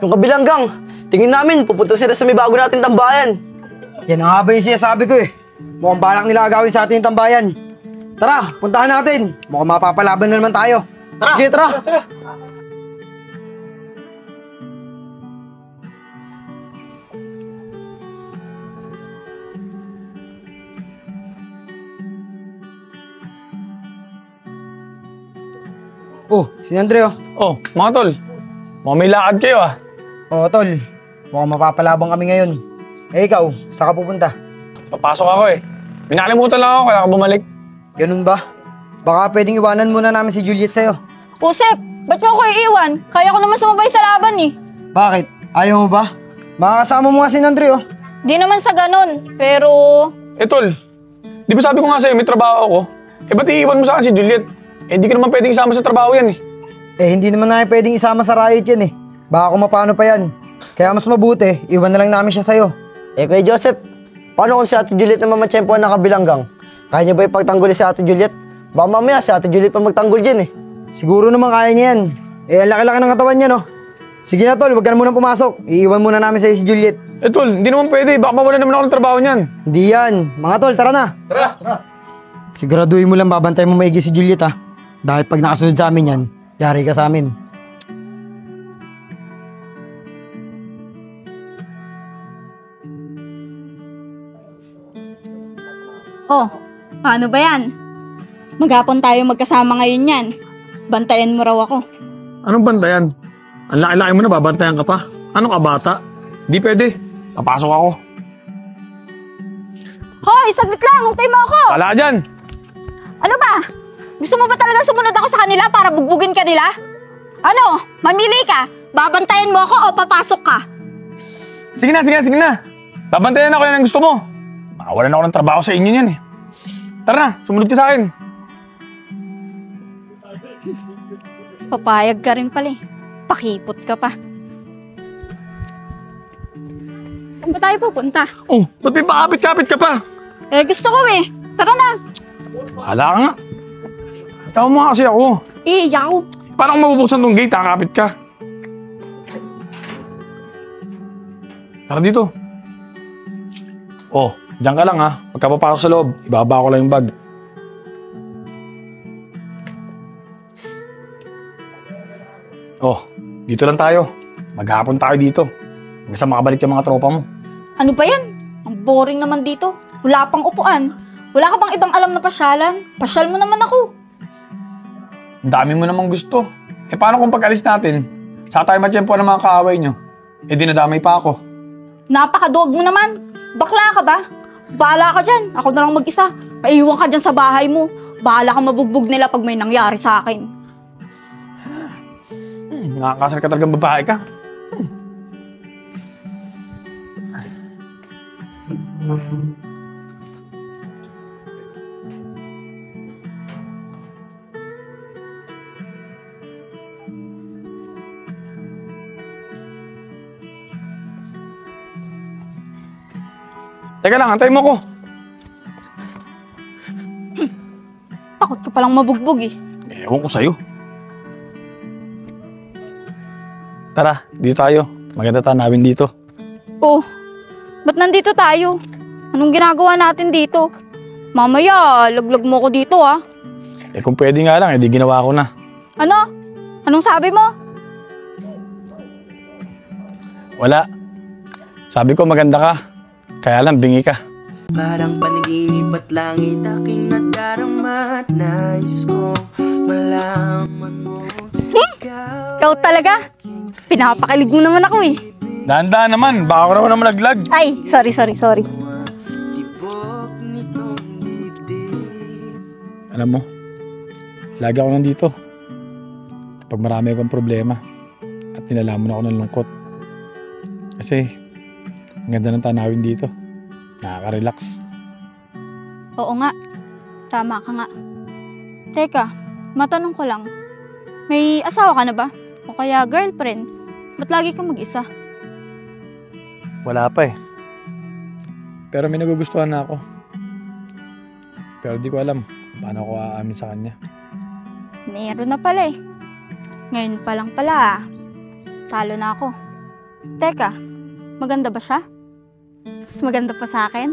Yung kabilang gang, tingin namin, pupunta sila sa may bago nating tambayan. Yan ang nga ba yung sinasabi ko eh. Mukhang balak nila agawin sa ating tambayan. Tara, puntahan natin. Mukhang mapapalaban na naman tayo. Tara! Sige, tara! Oh, si Andre oh. Oh, mga tol. Mukhang may lakad kayo ah. Oo, tol. Mukhang mapapalabang kami ngayon. Eh, ikaw, saan ka pupunta? Papasok ako eh. Minakalimutan lang ako kaya ka bumalik. Ganun ba? Baka pwedeng iwanan muna namin si Juliet sa'yo. Usep, ba't mo ako iiwan? Kaya ko naman sumabay sa laban eh. Bakit? Ayaw mo ba? Makakasama mo nga si Andre oh. Di naman sa ganun, pero... Eh tol, di ba sabi ko nga sa'yo may trabaho ako? Eh ba't iiwan mo sa akin si Juliet? Eh di ka naman pwedeng isama sa trabaho yan eh. Eh hindi naman namin pwedeng isama sa riot yan eh. Baka kung mapano pa yan. Kaya mas mabuti, iwan na lang namin siya sa'yo. Eh, Kuya Joseph, paano kung si Ate Juliet na mamatsyempohan ng kabilang gang? Kaya niya ba ipagtanggol si Ate Juliet? Baka mamaya si Ate Juliet pa magtanggol dyan eh. Siguro naman kaya niya yan. Eh, ang laki-laki ng katawan niya no. Sige na tol, wag ka na munang pumasok. Iiwan muna namin sa'yo si Juliet. Eh tol, hindi naman pwede. Baka mawala naman ako ng trabaho niyan. Hindi yan. Mga tol, tara na. Tara, tara. Siguraduhin mo lang babantay mo maigi si Juliet ha. Dahil pag nakasunod sa amin yan, yari ka sa amin. Oh, paano ba yan? Maghapon tayo magkasama ngayon yan. Bantayan mo raw ako. Anong bantayan? Ang laki-laki mo na, babantayan ka pa. Ano ka, bata? Di pwede. Papasok ako. Hoy, saglit lang, hintay mo ako! Wala ka dyan! Ano ba? Gusto mo ba talaga sumunod ako sa kanila para bugbugin ka nila? Ano? Mamili ka? Babantayan mo ako o papasok ka? Sige na. Babantayan ako yan ang gusto mo. Makawalan ako ng trabaho sa inyo yan eh. Tara na, sumunod ka sa akin. Papayag ka rin pala eh. Pakipot ka pa. Saan ba tayo pupunta? Oh, ba't may pakapit-kapit ka pa? Eh, gusto ko eh. Tara na. Wala ka nga. Tawa mo kasi ako. Eh, yaw. Paano kung mabubuksan tong gate, kakapit ka? Tara dito. Oh, diyan ka lang ha. Pagkapapasok sa loob, ibaba ko lang yung bag. Oh, dito lang tayo. Maghapon tayo dito. Hanggang sa makabalik yung mga tropa mo. Ano ba yan? Ang boring naman dito. Wala pang upuan. Wala ka bang ibang alam na pasyalan? Pasyal mo naman ako. Ang dami mo namang gusto. Eh paano kung pag-alis natin, saka tayo matiyempo ng mga kaaway nyo? Eh dinadamay pa ako. Napakaduwag mo naman. Bakla ka ba? Bahala ka dyan. Ako na lang mag-isa. Maiiwan ka dyan sa bahay mo. Bahala ka mabugbog nila pag may nangyari sa akin. Nakakasal ka talagang babae ka. Teka lang, antayin mo ko. Takot ka palang mabugbog eh. Ewan ko sa'yo. Tara, dito tayo. Maganda tanawin dito. Oh, ba't nandito tayo? Anong ginagawa natin dito? Mamaya, laglag mo ko dito ah. Eh kung pwede nga lang, di ginawa ko na. Ano? Anong sabi mo? Wala. Sabi ko maganda ka. Kaya lang, bingi ka. Parang panaginip at langit aking nadarama at nais kong malaman mo. Ikaw talaga? Pinapakilig mo naman ako eh. Dahan-dahan naman, baka ko naman na malaglag. Ay, sorry. Alam mo, lagi ako nandito. Kapag marami akong problema at nilalamon ako ng lungkot. Kasi, ang ganda ng tanawin dito. Nakaka-relax. Oo nga, tama ka nga. Teka, matanong ko lang. May asawa ka na ba? O kaya girlfriend? Ba't lagi kang mag-isa? Wala pa eh. Pero may nagugustuhan na ako. Pero di ko alam kung paano ako aamin sa kanya. Meron na pala eh. Ngayon pa lang pala, talo na ako. Teka, maganda ba siya? Mas maganda pa sa akin?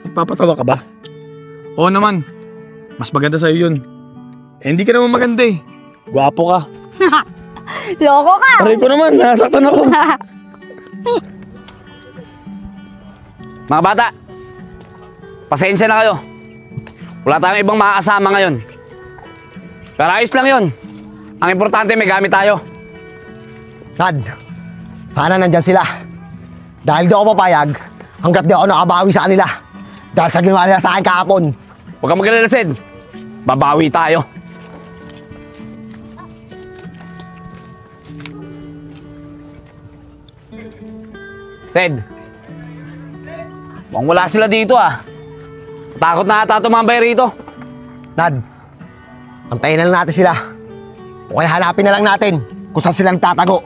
Nagpapatawa ka ba? Oo naman. Mas maganda sa'yo yun. Eh, hindi ka naman maganda eh. Gwapo ka. Loko ka! Aray ko naman, nasaktan ako. Mga bata, pasensya na kayo. Wala tayong ibang makakasama ngayon. Pero ayos lang yun. Ang importante may gamit tayo. Nad, sana nandyan sila. Dahil di ako papayag, hanggat di ako nakabawi sa kanila. Dahil sa ginawa nila sa akin kahapon. Huwag kang mag-alala, Sed. Babawi tayo. Sed, mukhang wala sila dito ah. Takot na ata tumambay rito. Nad, antayin na lang natin sila. O kaya hanapin na lang natin kung saan silang tatago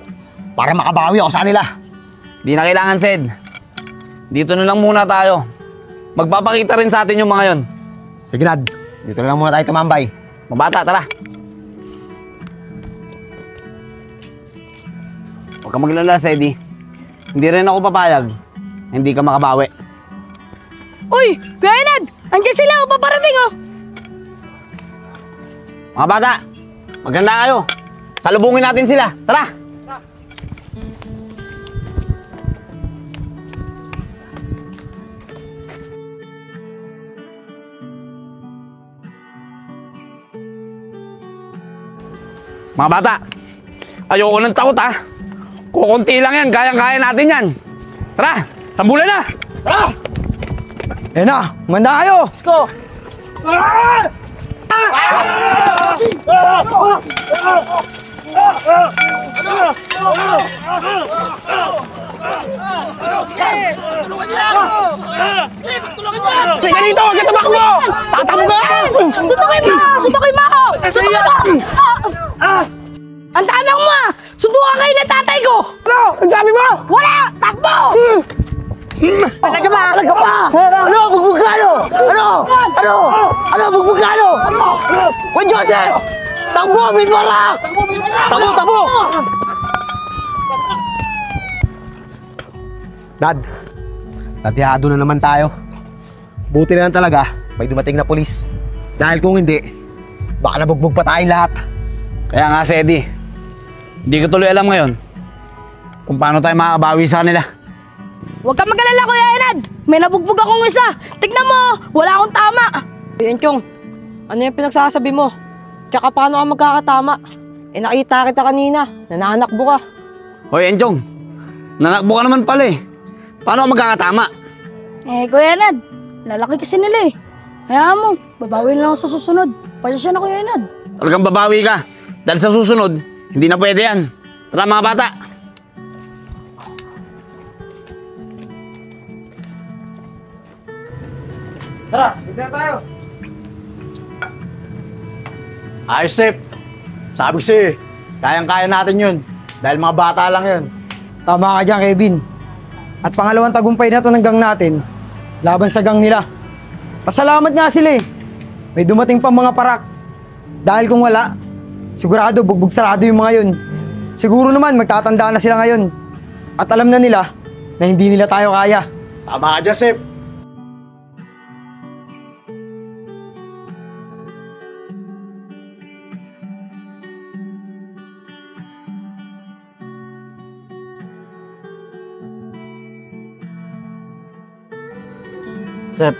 para makabawi ako sa kanila. Di na kailangan, Sed. Dito na lang muna tayo. Magpapakita rin sa atin yung mga yon. Sige, Nad. Dito na lang muna tayo tumambay. Mga bata, tara. Huwag kang maglala, Sedi. Hindi rin ako papayag. Hindi ka makabawi. Uy! Kuya Enad! Andiyan sila! O, paparating oh! Mga bata, maganda kayo. Salubungin natin sila. Tara! Mga bata, ayoko ng takot ha. Kukunti lang yan, kayang-kaya natin yan. Tara, sambulan na! Tara! Eh na, manda kayo! Let's go! Sige dito, huwag ka tumakbo! Tatakbo ka! Suntukin mo! Suntukin mo ako! Suntukin mo! Ang tanong mo ah! Suntukan kayo ng tatay ko! Ano? Ang sabi mo? Wala! Takbo! Talaga ba? Talaga ba? Ano? Bugbugano? Ano? Ano? Ano? Bugbugano? Kuya Joseph! Takbo! May barak! Takbo! Takbo! Dad, natiyado na naman tayo. Buti na lang talaga, may dumating na pulis. Dahil kung hindi, baka nabugbog pa tayong lahat. Kaya nga, Sedi, hindi ko tuloy alam ngayon kung paano tayo makakabawi sa kanila. Huwag kang mag-alala, Kuya Enad! May nabugbog akong isa! Tignan mo! Wala akong tama! Enchong, ano yung pinagsasabi mo? Tsaka paano ka magkakatama? Eh nakita kita kanina, nananakbo ka. Hoy, Enchong, nanakbo ka naman pala eh. Paano ka magkakatama? Eh, Kuya Enad, lalaki kasi nila eh. Hayaan mo, babawi lang ako sa susunod. Pasensya na, Kuya Enad. Talagang babawi ka. Dahil sa susunod, hindi na pwede yan. Tara mga bata. Tara, dito na tayo. Ayos, Sep. Sabi ko sa'yo, kayang-kaya natin yun. Dahil mga bata lang yun. Tama ka dyan, Kevin. At pangalawang tagumpay na ito ng gang natin, laban sa gang nila. Pasalamat nga sila eh. May dumating pa mga parak. Dahil kung wala, sigurado bugbog sarado yung mga yun. Siguro naman magtatanda na sila ngayon. At alam na nila na hindi nila tayo kaya. Tama ka dyan, Sep. Sep,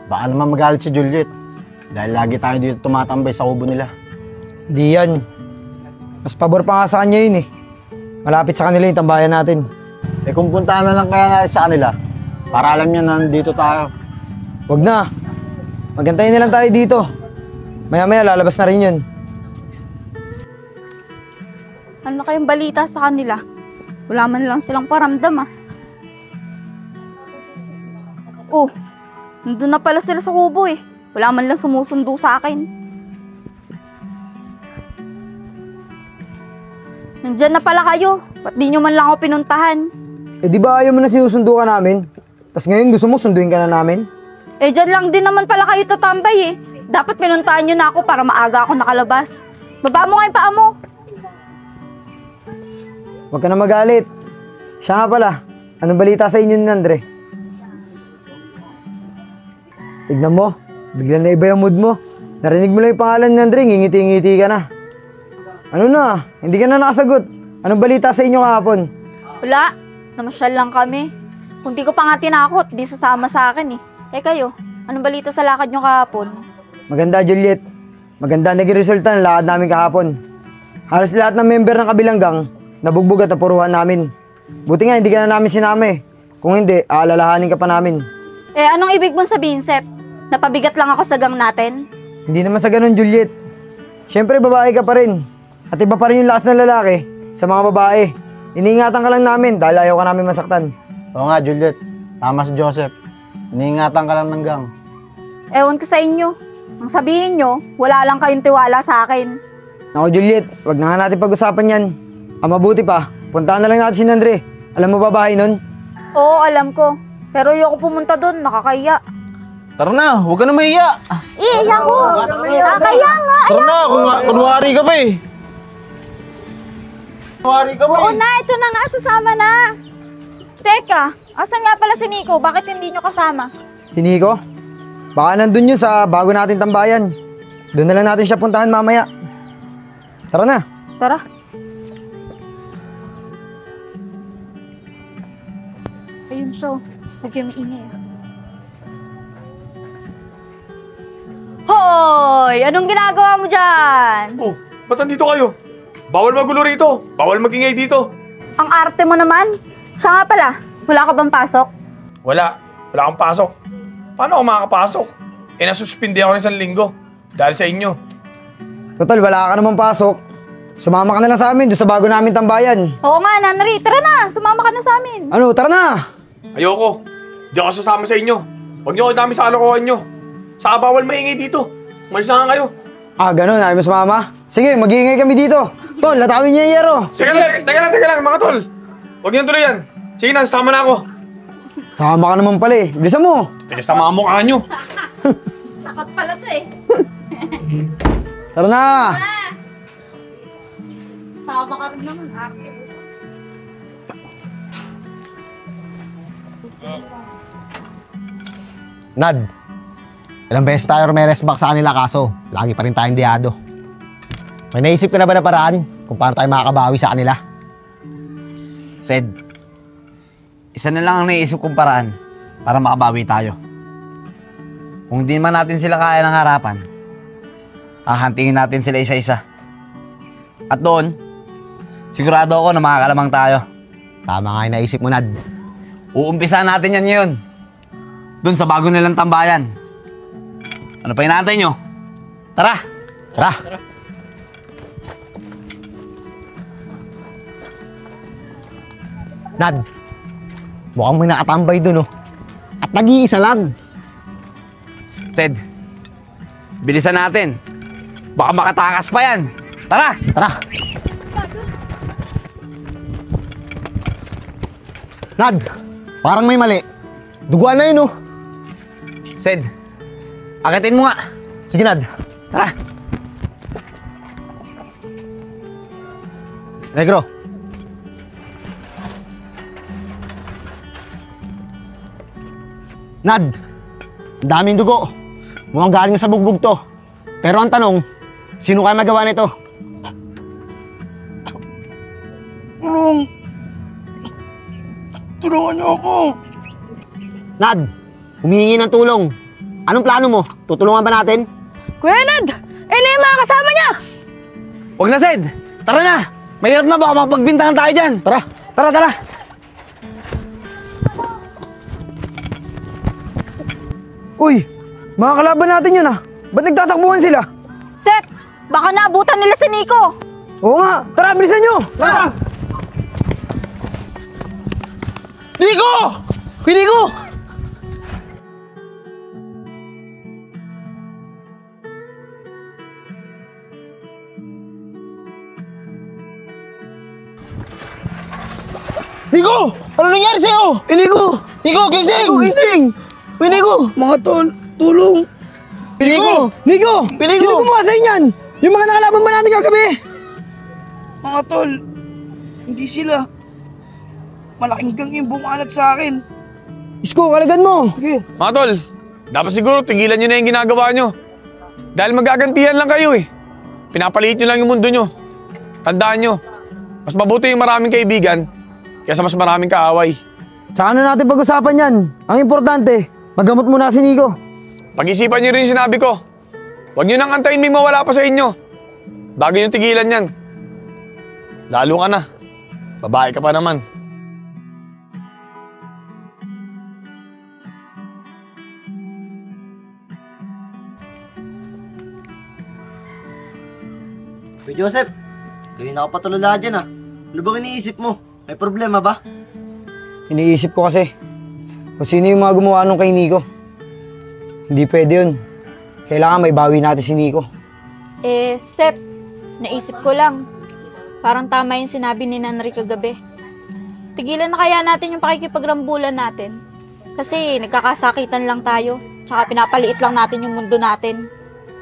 baka naman magalit si Juliet. Dahil lagi tayo dito tumatambay sa kubo nila. Di yan. Mas pabor pa nga sa kanya yun eh. Malapit sa kanila yung tambayan natin. Eh kung puntahan na lang kaya natin sa kanila, para alam niya na nandito tayo. Wag na. Magantayin na lang tayo dito. Maya-maya lalabas na rin yun. Ano kayong balita sa kanila? Wala man lang silang paramdam ah. Oh, nandun na pala sila sa kubo eh. Wala man lang sumusundo sa akin. Nandyan na pala kayo. Ba't di nyo man lang ako pinuntahan? Eh di ba ayaw mo na sinusundo ka namin? Tapos ngayon gusto mo sunduin ka na namin? Eh dyan lang din naman pala kayo tatambay eh. Dapat pinuntahan nyo na ako para maaga ako nakalabas. Baba mo nga yung paa mo. Huwag ka na magalit. Siya nga pala, anong balita sa inyo ni Andre? Tignan mo, biglang na iba yung mood mo. Narinig mo lang yung pangalan ni Andre, ngingiti-ngiti ka na. Ano na, hindi ka na nakasagot. Anong balita sa inyo kahapon? Wala, namasyal lang kami. Kung di ko pa nga tinakot, di sasama sa akin eh. Eh kayo, anong balita sa lakad nyo kahapon? Maganda, Juliet. Maganda naging resulta ng lakad namin kahapon. Halos lahat ng member ng kabilang gang, nabugbog at napuruhan namin. Buti nga, hindi ka na namin sinama eh. Kung hindi, aalalahanin ka pa namin. Eh, anong ibig mong sabihin, Sep? Napabigat lang ako sa gang natin? Hindi naman sa ganun, Juliet. Siyempre, babae ka pa rin. At iba pa rin yung lakas ng lalaki sa mga babae. Iniingatan ka lang namin dahil ayaw ka namin masaktan. Oo nga, Juliet. Tama si Joseph. Iniingatan ka lang ng gang. Ewan ko sa inyo. Ang sabihin nyo, wala lang kayong tiwala sa akin. Naku, Juliet, wag na nga natin pag-usapan yan. Ang mabuti pa, puntahan na lang natin si Andre. Alam mo ba bahay nun? Oo, alam ko. Pero ayoko pumunta doon, nakakaya. Tara na, huwag ka na mahiya. Iya ko! Nakakaya nga! Tara na, kunwari ka pa eh. Kunwari ka pa eh. Oo na, ito na nga, sasama na. Teka, asan nga pala si Nico? Bakit hindi nyo kasama? Si Nico? Baka nandun yun sa bago natin tambayan. Doon na lang natin siya puntahan mamaya. Tara na. Tara. Ayun siya. Medyo may ingay ah. Hoy! Anong ginagawa mo dyan? Oh, ba't nandito kayo? Bawal magulo rito. Bawal magingay dito. Ang arte mo naman. Siya nga pala, wala ka bang pasok? Wala. Wala kang pasok. Paano ako makakapasok? Eh, nasuspindi ako ng 1 linggo. Dahil sa inyo. Total, wala ka naman pasok. Sumama ka na lang sa amin doon sa bago namin tambayan. Oo nga, Nanri. Tara na, sumama ka na sa amin. Ano, tara na! Ayoko. Di ako sasama sa inyo. Huwag niyo kayo dami sa kalokohan nyo. Saka bawal maingay dito. Malis na nga kayo. Ah, ganun. Ayaw mo sumama? Sige, mag-iingay kami dito. Tol, latawin niyo yung yero. Sige, teka lang, mga tol. Huwag niyo tuloy yan. Sige na, sasama na ako. Sama ka naman pala eh. Bilisan mo. Tigas na mga mukha nyo. Takot pala to eh. Tara na! Sama ka rin naman. Arte. Nad, ilang beses tayo rumeres back sa kanila kaso lagi pa rin tayong diyado. May naisip ka na ba na paraan kung paano tayo makakabawi sa kanila? Sed, isa na lang ang naisip kong paraan para makabawi tayo. Kung di man natin sila kaya ng harapan, hahantingin natin sila isa-isa. At doon, sigurado ako na makakalamang tayo. Tama nga yung naisip mo, Nad. Uumpisa natin yan ngayon. Doon sa bago nilang tambayan. Ano pa hinahantay nyo? Tara! Tara! Nad, mukhang may nakatambay dun, oh. At nag-iisa lang. Sed, bilisan natin. Baka makatakas pa yan. Tara! Tara! Nad, parang may mali. Duguan na yun, oh. Sed, akitin mo nga. Sige, Nad. Tara! Negro. Nad, daming dugo. Mukhang galing na sa bugbog to. Pero ang tanong, sino kaya magawa nito? Tulungan niyo ako. Nad, humihingi ng tulong. Anong plano mo? Tutulungan ba natin? Kuya Nad, na yung mga kasama niya. Huwag na, Sed. Tara na. Mahirap na, baka mapagbintangan tayo dyan. Tara, tara, tara. Uy, mga kalaban natin yun ah. Ba't nagtatakbuhan sila? Sep, baka naabutan nila si Nico. Oo nga, tara, bilisan nyo! Tara! Nico! Kuya Nico! Nico! Ano nangyari sa'yo? Nico! Nico, gising! Nico, gising! Uy, Nico! Mga tol, tulong! Nico! Nico! Nico! Sino gumawa sa inyan? Yung mga nakalaban ba natin kagabi? Mga tol, Hindi sila. Malaking gang yung bumanat sa akin. Isko, kalagan mo! Sige. Mga tol, dapat siguro tigilan nyo na yung ginagawa nyo. Dahil magagantihan lang kayo eh. Pinapaliit nyo lang yung mundo nyo. Tandaan nyo, mas mabuti yung maraming kaibigan kaysa mas maraming kaaway. Tsaka na natin pag-usapan yan. Ang importante, magamot muna si Nico. Pag-isipan nyo rin yung sinabi ko. Huwag nyo nang antayin may mawala pa sa inyo. Bago nyo tigilan yan. Lalo ka na. Babae ka pa naman. Kuya Joseph, kanina ka pa tulala dyan ah. Ano bang iniisip mo? May problema ba? Iniisip ko kasi kung sino yung mga gumawa nung kay Nico. Hindi pwede yun. Kailangan may bawi natin si Nico. Sep, naisip ko lang. Parang tama yung sinabi ni Nanri kagabi. Tigilan na kaya natin yung pakikipagrambulan natin. Kasi nagkakasakitan lang tayo. Tsaka pinapaliit lang natin yung mundo natin.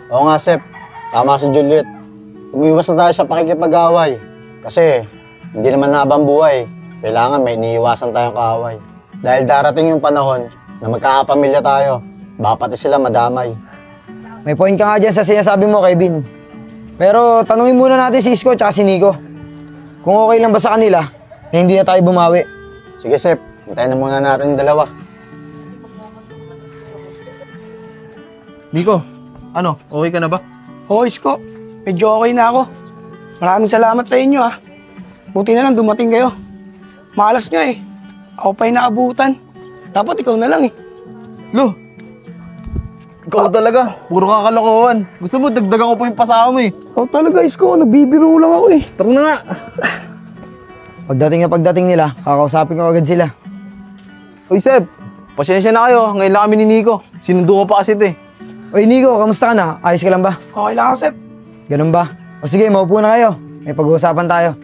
Oo nga, Sep. Tama si Juliet. Umiwas na tayo sa pakikipag-away. Kasi hindi naman naabang buhay. Kailangan may iniiwasan tayong kaaway. Dahil darating yung panahon na magkakapamilya tayo. Baka pati sila madamay. May point ka nga dyan sa sinasabi mo, Kevin. Pero tanungin muna natin si Isko at si Nico. Kung okay lang ba sa kanila, hindi na tayo bumawi. Sige, Sep. Hintayin na muna natin yung dalawa. Nico, ano? Okay ka na ba? Oo, Isko. Medyo okay na ako. Maraming salamat sa inyo ah. Buti na lang dumating kayo. Malas nga eh. Ako pa yung naabutan. Dapat ikaw na lang eh. Lo, ikaw talaga. Puro kakalokohan. Gusto mo, dagdagan ko pa yung pasama mo eh. Ikaw talaga, Isko. Nagbibiro lang ako eh. Tara na nga. Pagdating nila, kakausapin ko agad sila. Uy, Seb. Pasensya na kayo. Ngayon lang kami ni Nico. Sinundo ko pa kasi ito eh. Uy, Nico, kamusta ka na? Ayos ka lang ba? Okay lang ako, Sep. Ganun ba? O sige, maupo na kayo. May pag-uusapan tayo.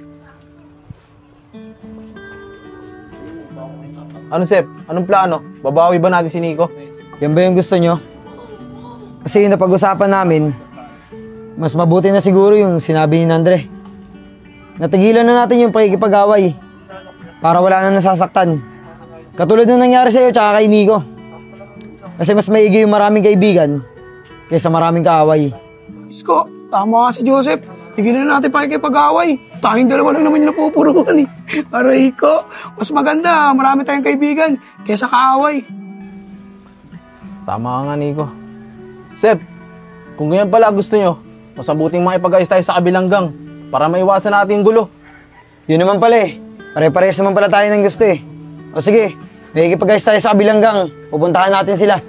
Ano, Sep? Anong plano? Babawi ba natin si Nico? Yan ba yung gusto nyo? Kasi yung napag-usapan namin, mas mabuti na siguro yung sinabi ni Andre. Natigilan na natin yung pakikipag-away para wala na nasasaktan. Katulad na nangyari sa'yo tsaka kay Nico. Kasi mas maigi yung maraming kaibigan kaysa maraming kaaway. Isko, tama ka si Joseph. Tigilan na natin pakikipag-away. Tayong dalawa lang naman yung napupuruan eh. Aray ko, mas maganda. Marami tayong kaibigan kaysa kaaway. Tama ka nga, Nico. Sep, kung ganyan pala gusto nyo, mas mabuting makipag-ayos tayo sa kabilang gang para maiwasan natin yung gulo. Yun naman pala eh. Pare-parehas naman pala tayo ng gusto eh. O sige, may ikipag-ayos tayo sa kabilang gang. Pupuntahan natin sila.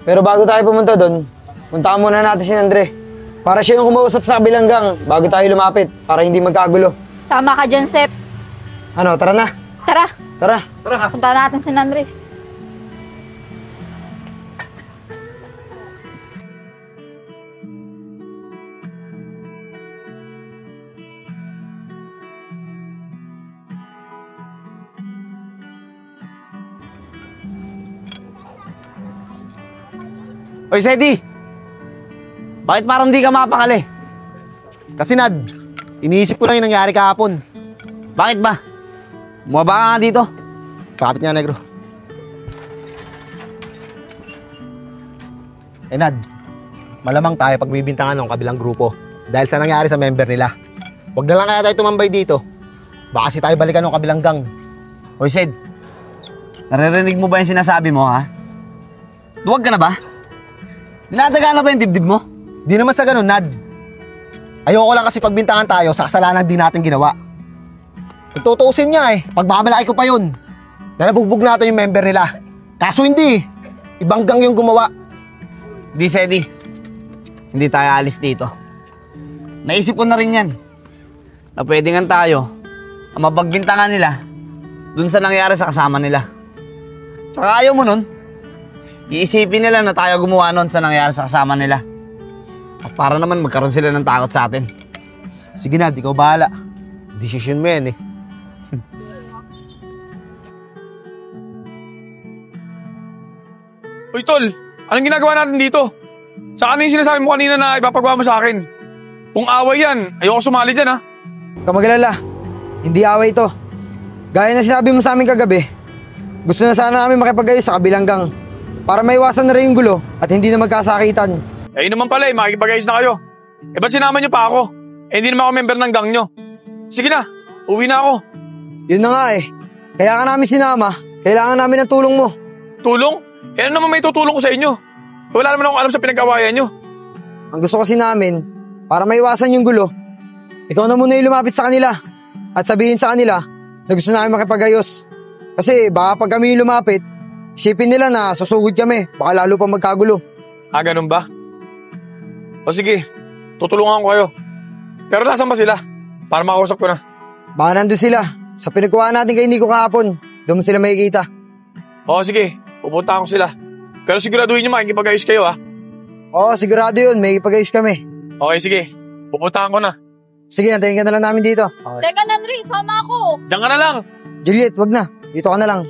Pero bago tayo pumunta doon, puntahan muna natin si Andre. Para siya yung kumausap sa kabilang gang bago tayo lumapit para hindi magkagulo. Tama ka dyan, Sep. Ano, tara na. Tara. Tara. Tara. Puntahan natin si Nanri. Oy, Seti! Bakit parang di ka mapakali? Kasi Nad, iniisip ko lang yung nangyari kahapon. Bakit ba? Bumaba ka nga dito. Pakapit nga, Negro. Nad, malamang tayo pagbibintangan ng kabilang grupo dahil sa nangyari sa member nila. Huwag na lang kaya tayo tumambay dito. Baka si tayo balikan ng kabilang gang. Oy, Sed. Naririnig mo ba yung sinasabi mo, ha? Duwag ka na ba? Dinadaga na ba yung dibdib mo? Di naman sa ganun, Nad. Ayoko lang kasi pagbintangan tayo sa kasalanan di natin ginawa. Tutuusin niya eh. Pagbabalaki ko pa yun. Na nabugbog natin yung member nila. Kaso hindi. Ibang gang yung gumawa. Di, Sedi. Hindi tayo alis dito. Naisip ko na rin yan. Na pwede nga tayo ang mapagbintangan nila dun sa nangyari sa kasama nila. Tsaka ayaw mo nun. Iisipin nila na tayo gumawa nun sa nangyari sa kasama nila. At para naman magkaroon sila ng takot sa atin. Sige na, ikaw bahala. Decision mo yan eh. Uy, Tol! Anong ginagawa natin dito? Saan yung sinasabi mo kanina na ipapagawa mo sa akin? Kung away yan, ayoko sumali dyan ha. Kamagalala. Hindi away ito. Gaya na sinabi mo sa amin kagabi, gusto na sana namin makipag-ayos sa kabilang gang para maiwasan na rin yung gulo at hindi na magkasakitan. Eh naman pala makikipag-ayos na kayo. Eh ba't sinama nyo pa ako? Eh hindi naman ako member ng gang nyo. Sige na, uwi na ako. Yun na nga eh. Kaya ka namin sinama, kailangan namin ng tulong mo. Tulong? Eh ano naman may tutulong ko sa inyo? Wala naman akong alam sa pinag-awayan nyo. Ang gusto kasi namin, para maiwasan yung gulo, ikaw na muna yung lumapit sa kanila at sabihin sa kanila na gusto namin makipag-ayos. Kasi baka pag kami yung lumapit, isipin nila na susugod kami, baka lalo pa magkagulo. Ganun ba? O sige, tutulungan ko kayo. Pero nasan ba sila? Para makausap ko na. Baka nandun sila. Sa pinagkuhaan natin kay Nico kahapon, doon mo sila makikita. Oo sige, pupunta ko sila. Pero siguraduhin nyo makikipag-ayos kayo ha. Oo, sigurado yun, may ipag-ayos kami. Okay sige, pupuntahan ko na. Sige, nantayin ka na lang namin dito. Teka, Nandri, sama ako. Diyan ka na lang. Juliet, wag na. Dito ka na lang.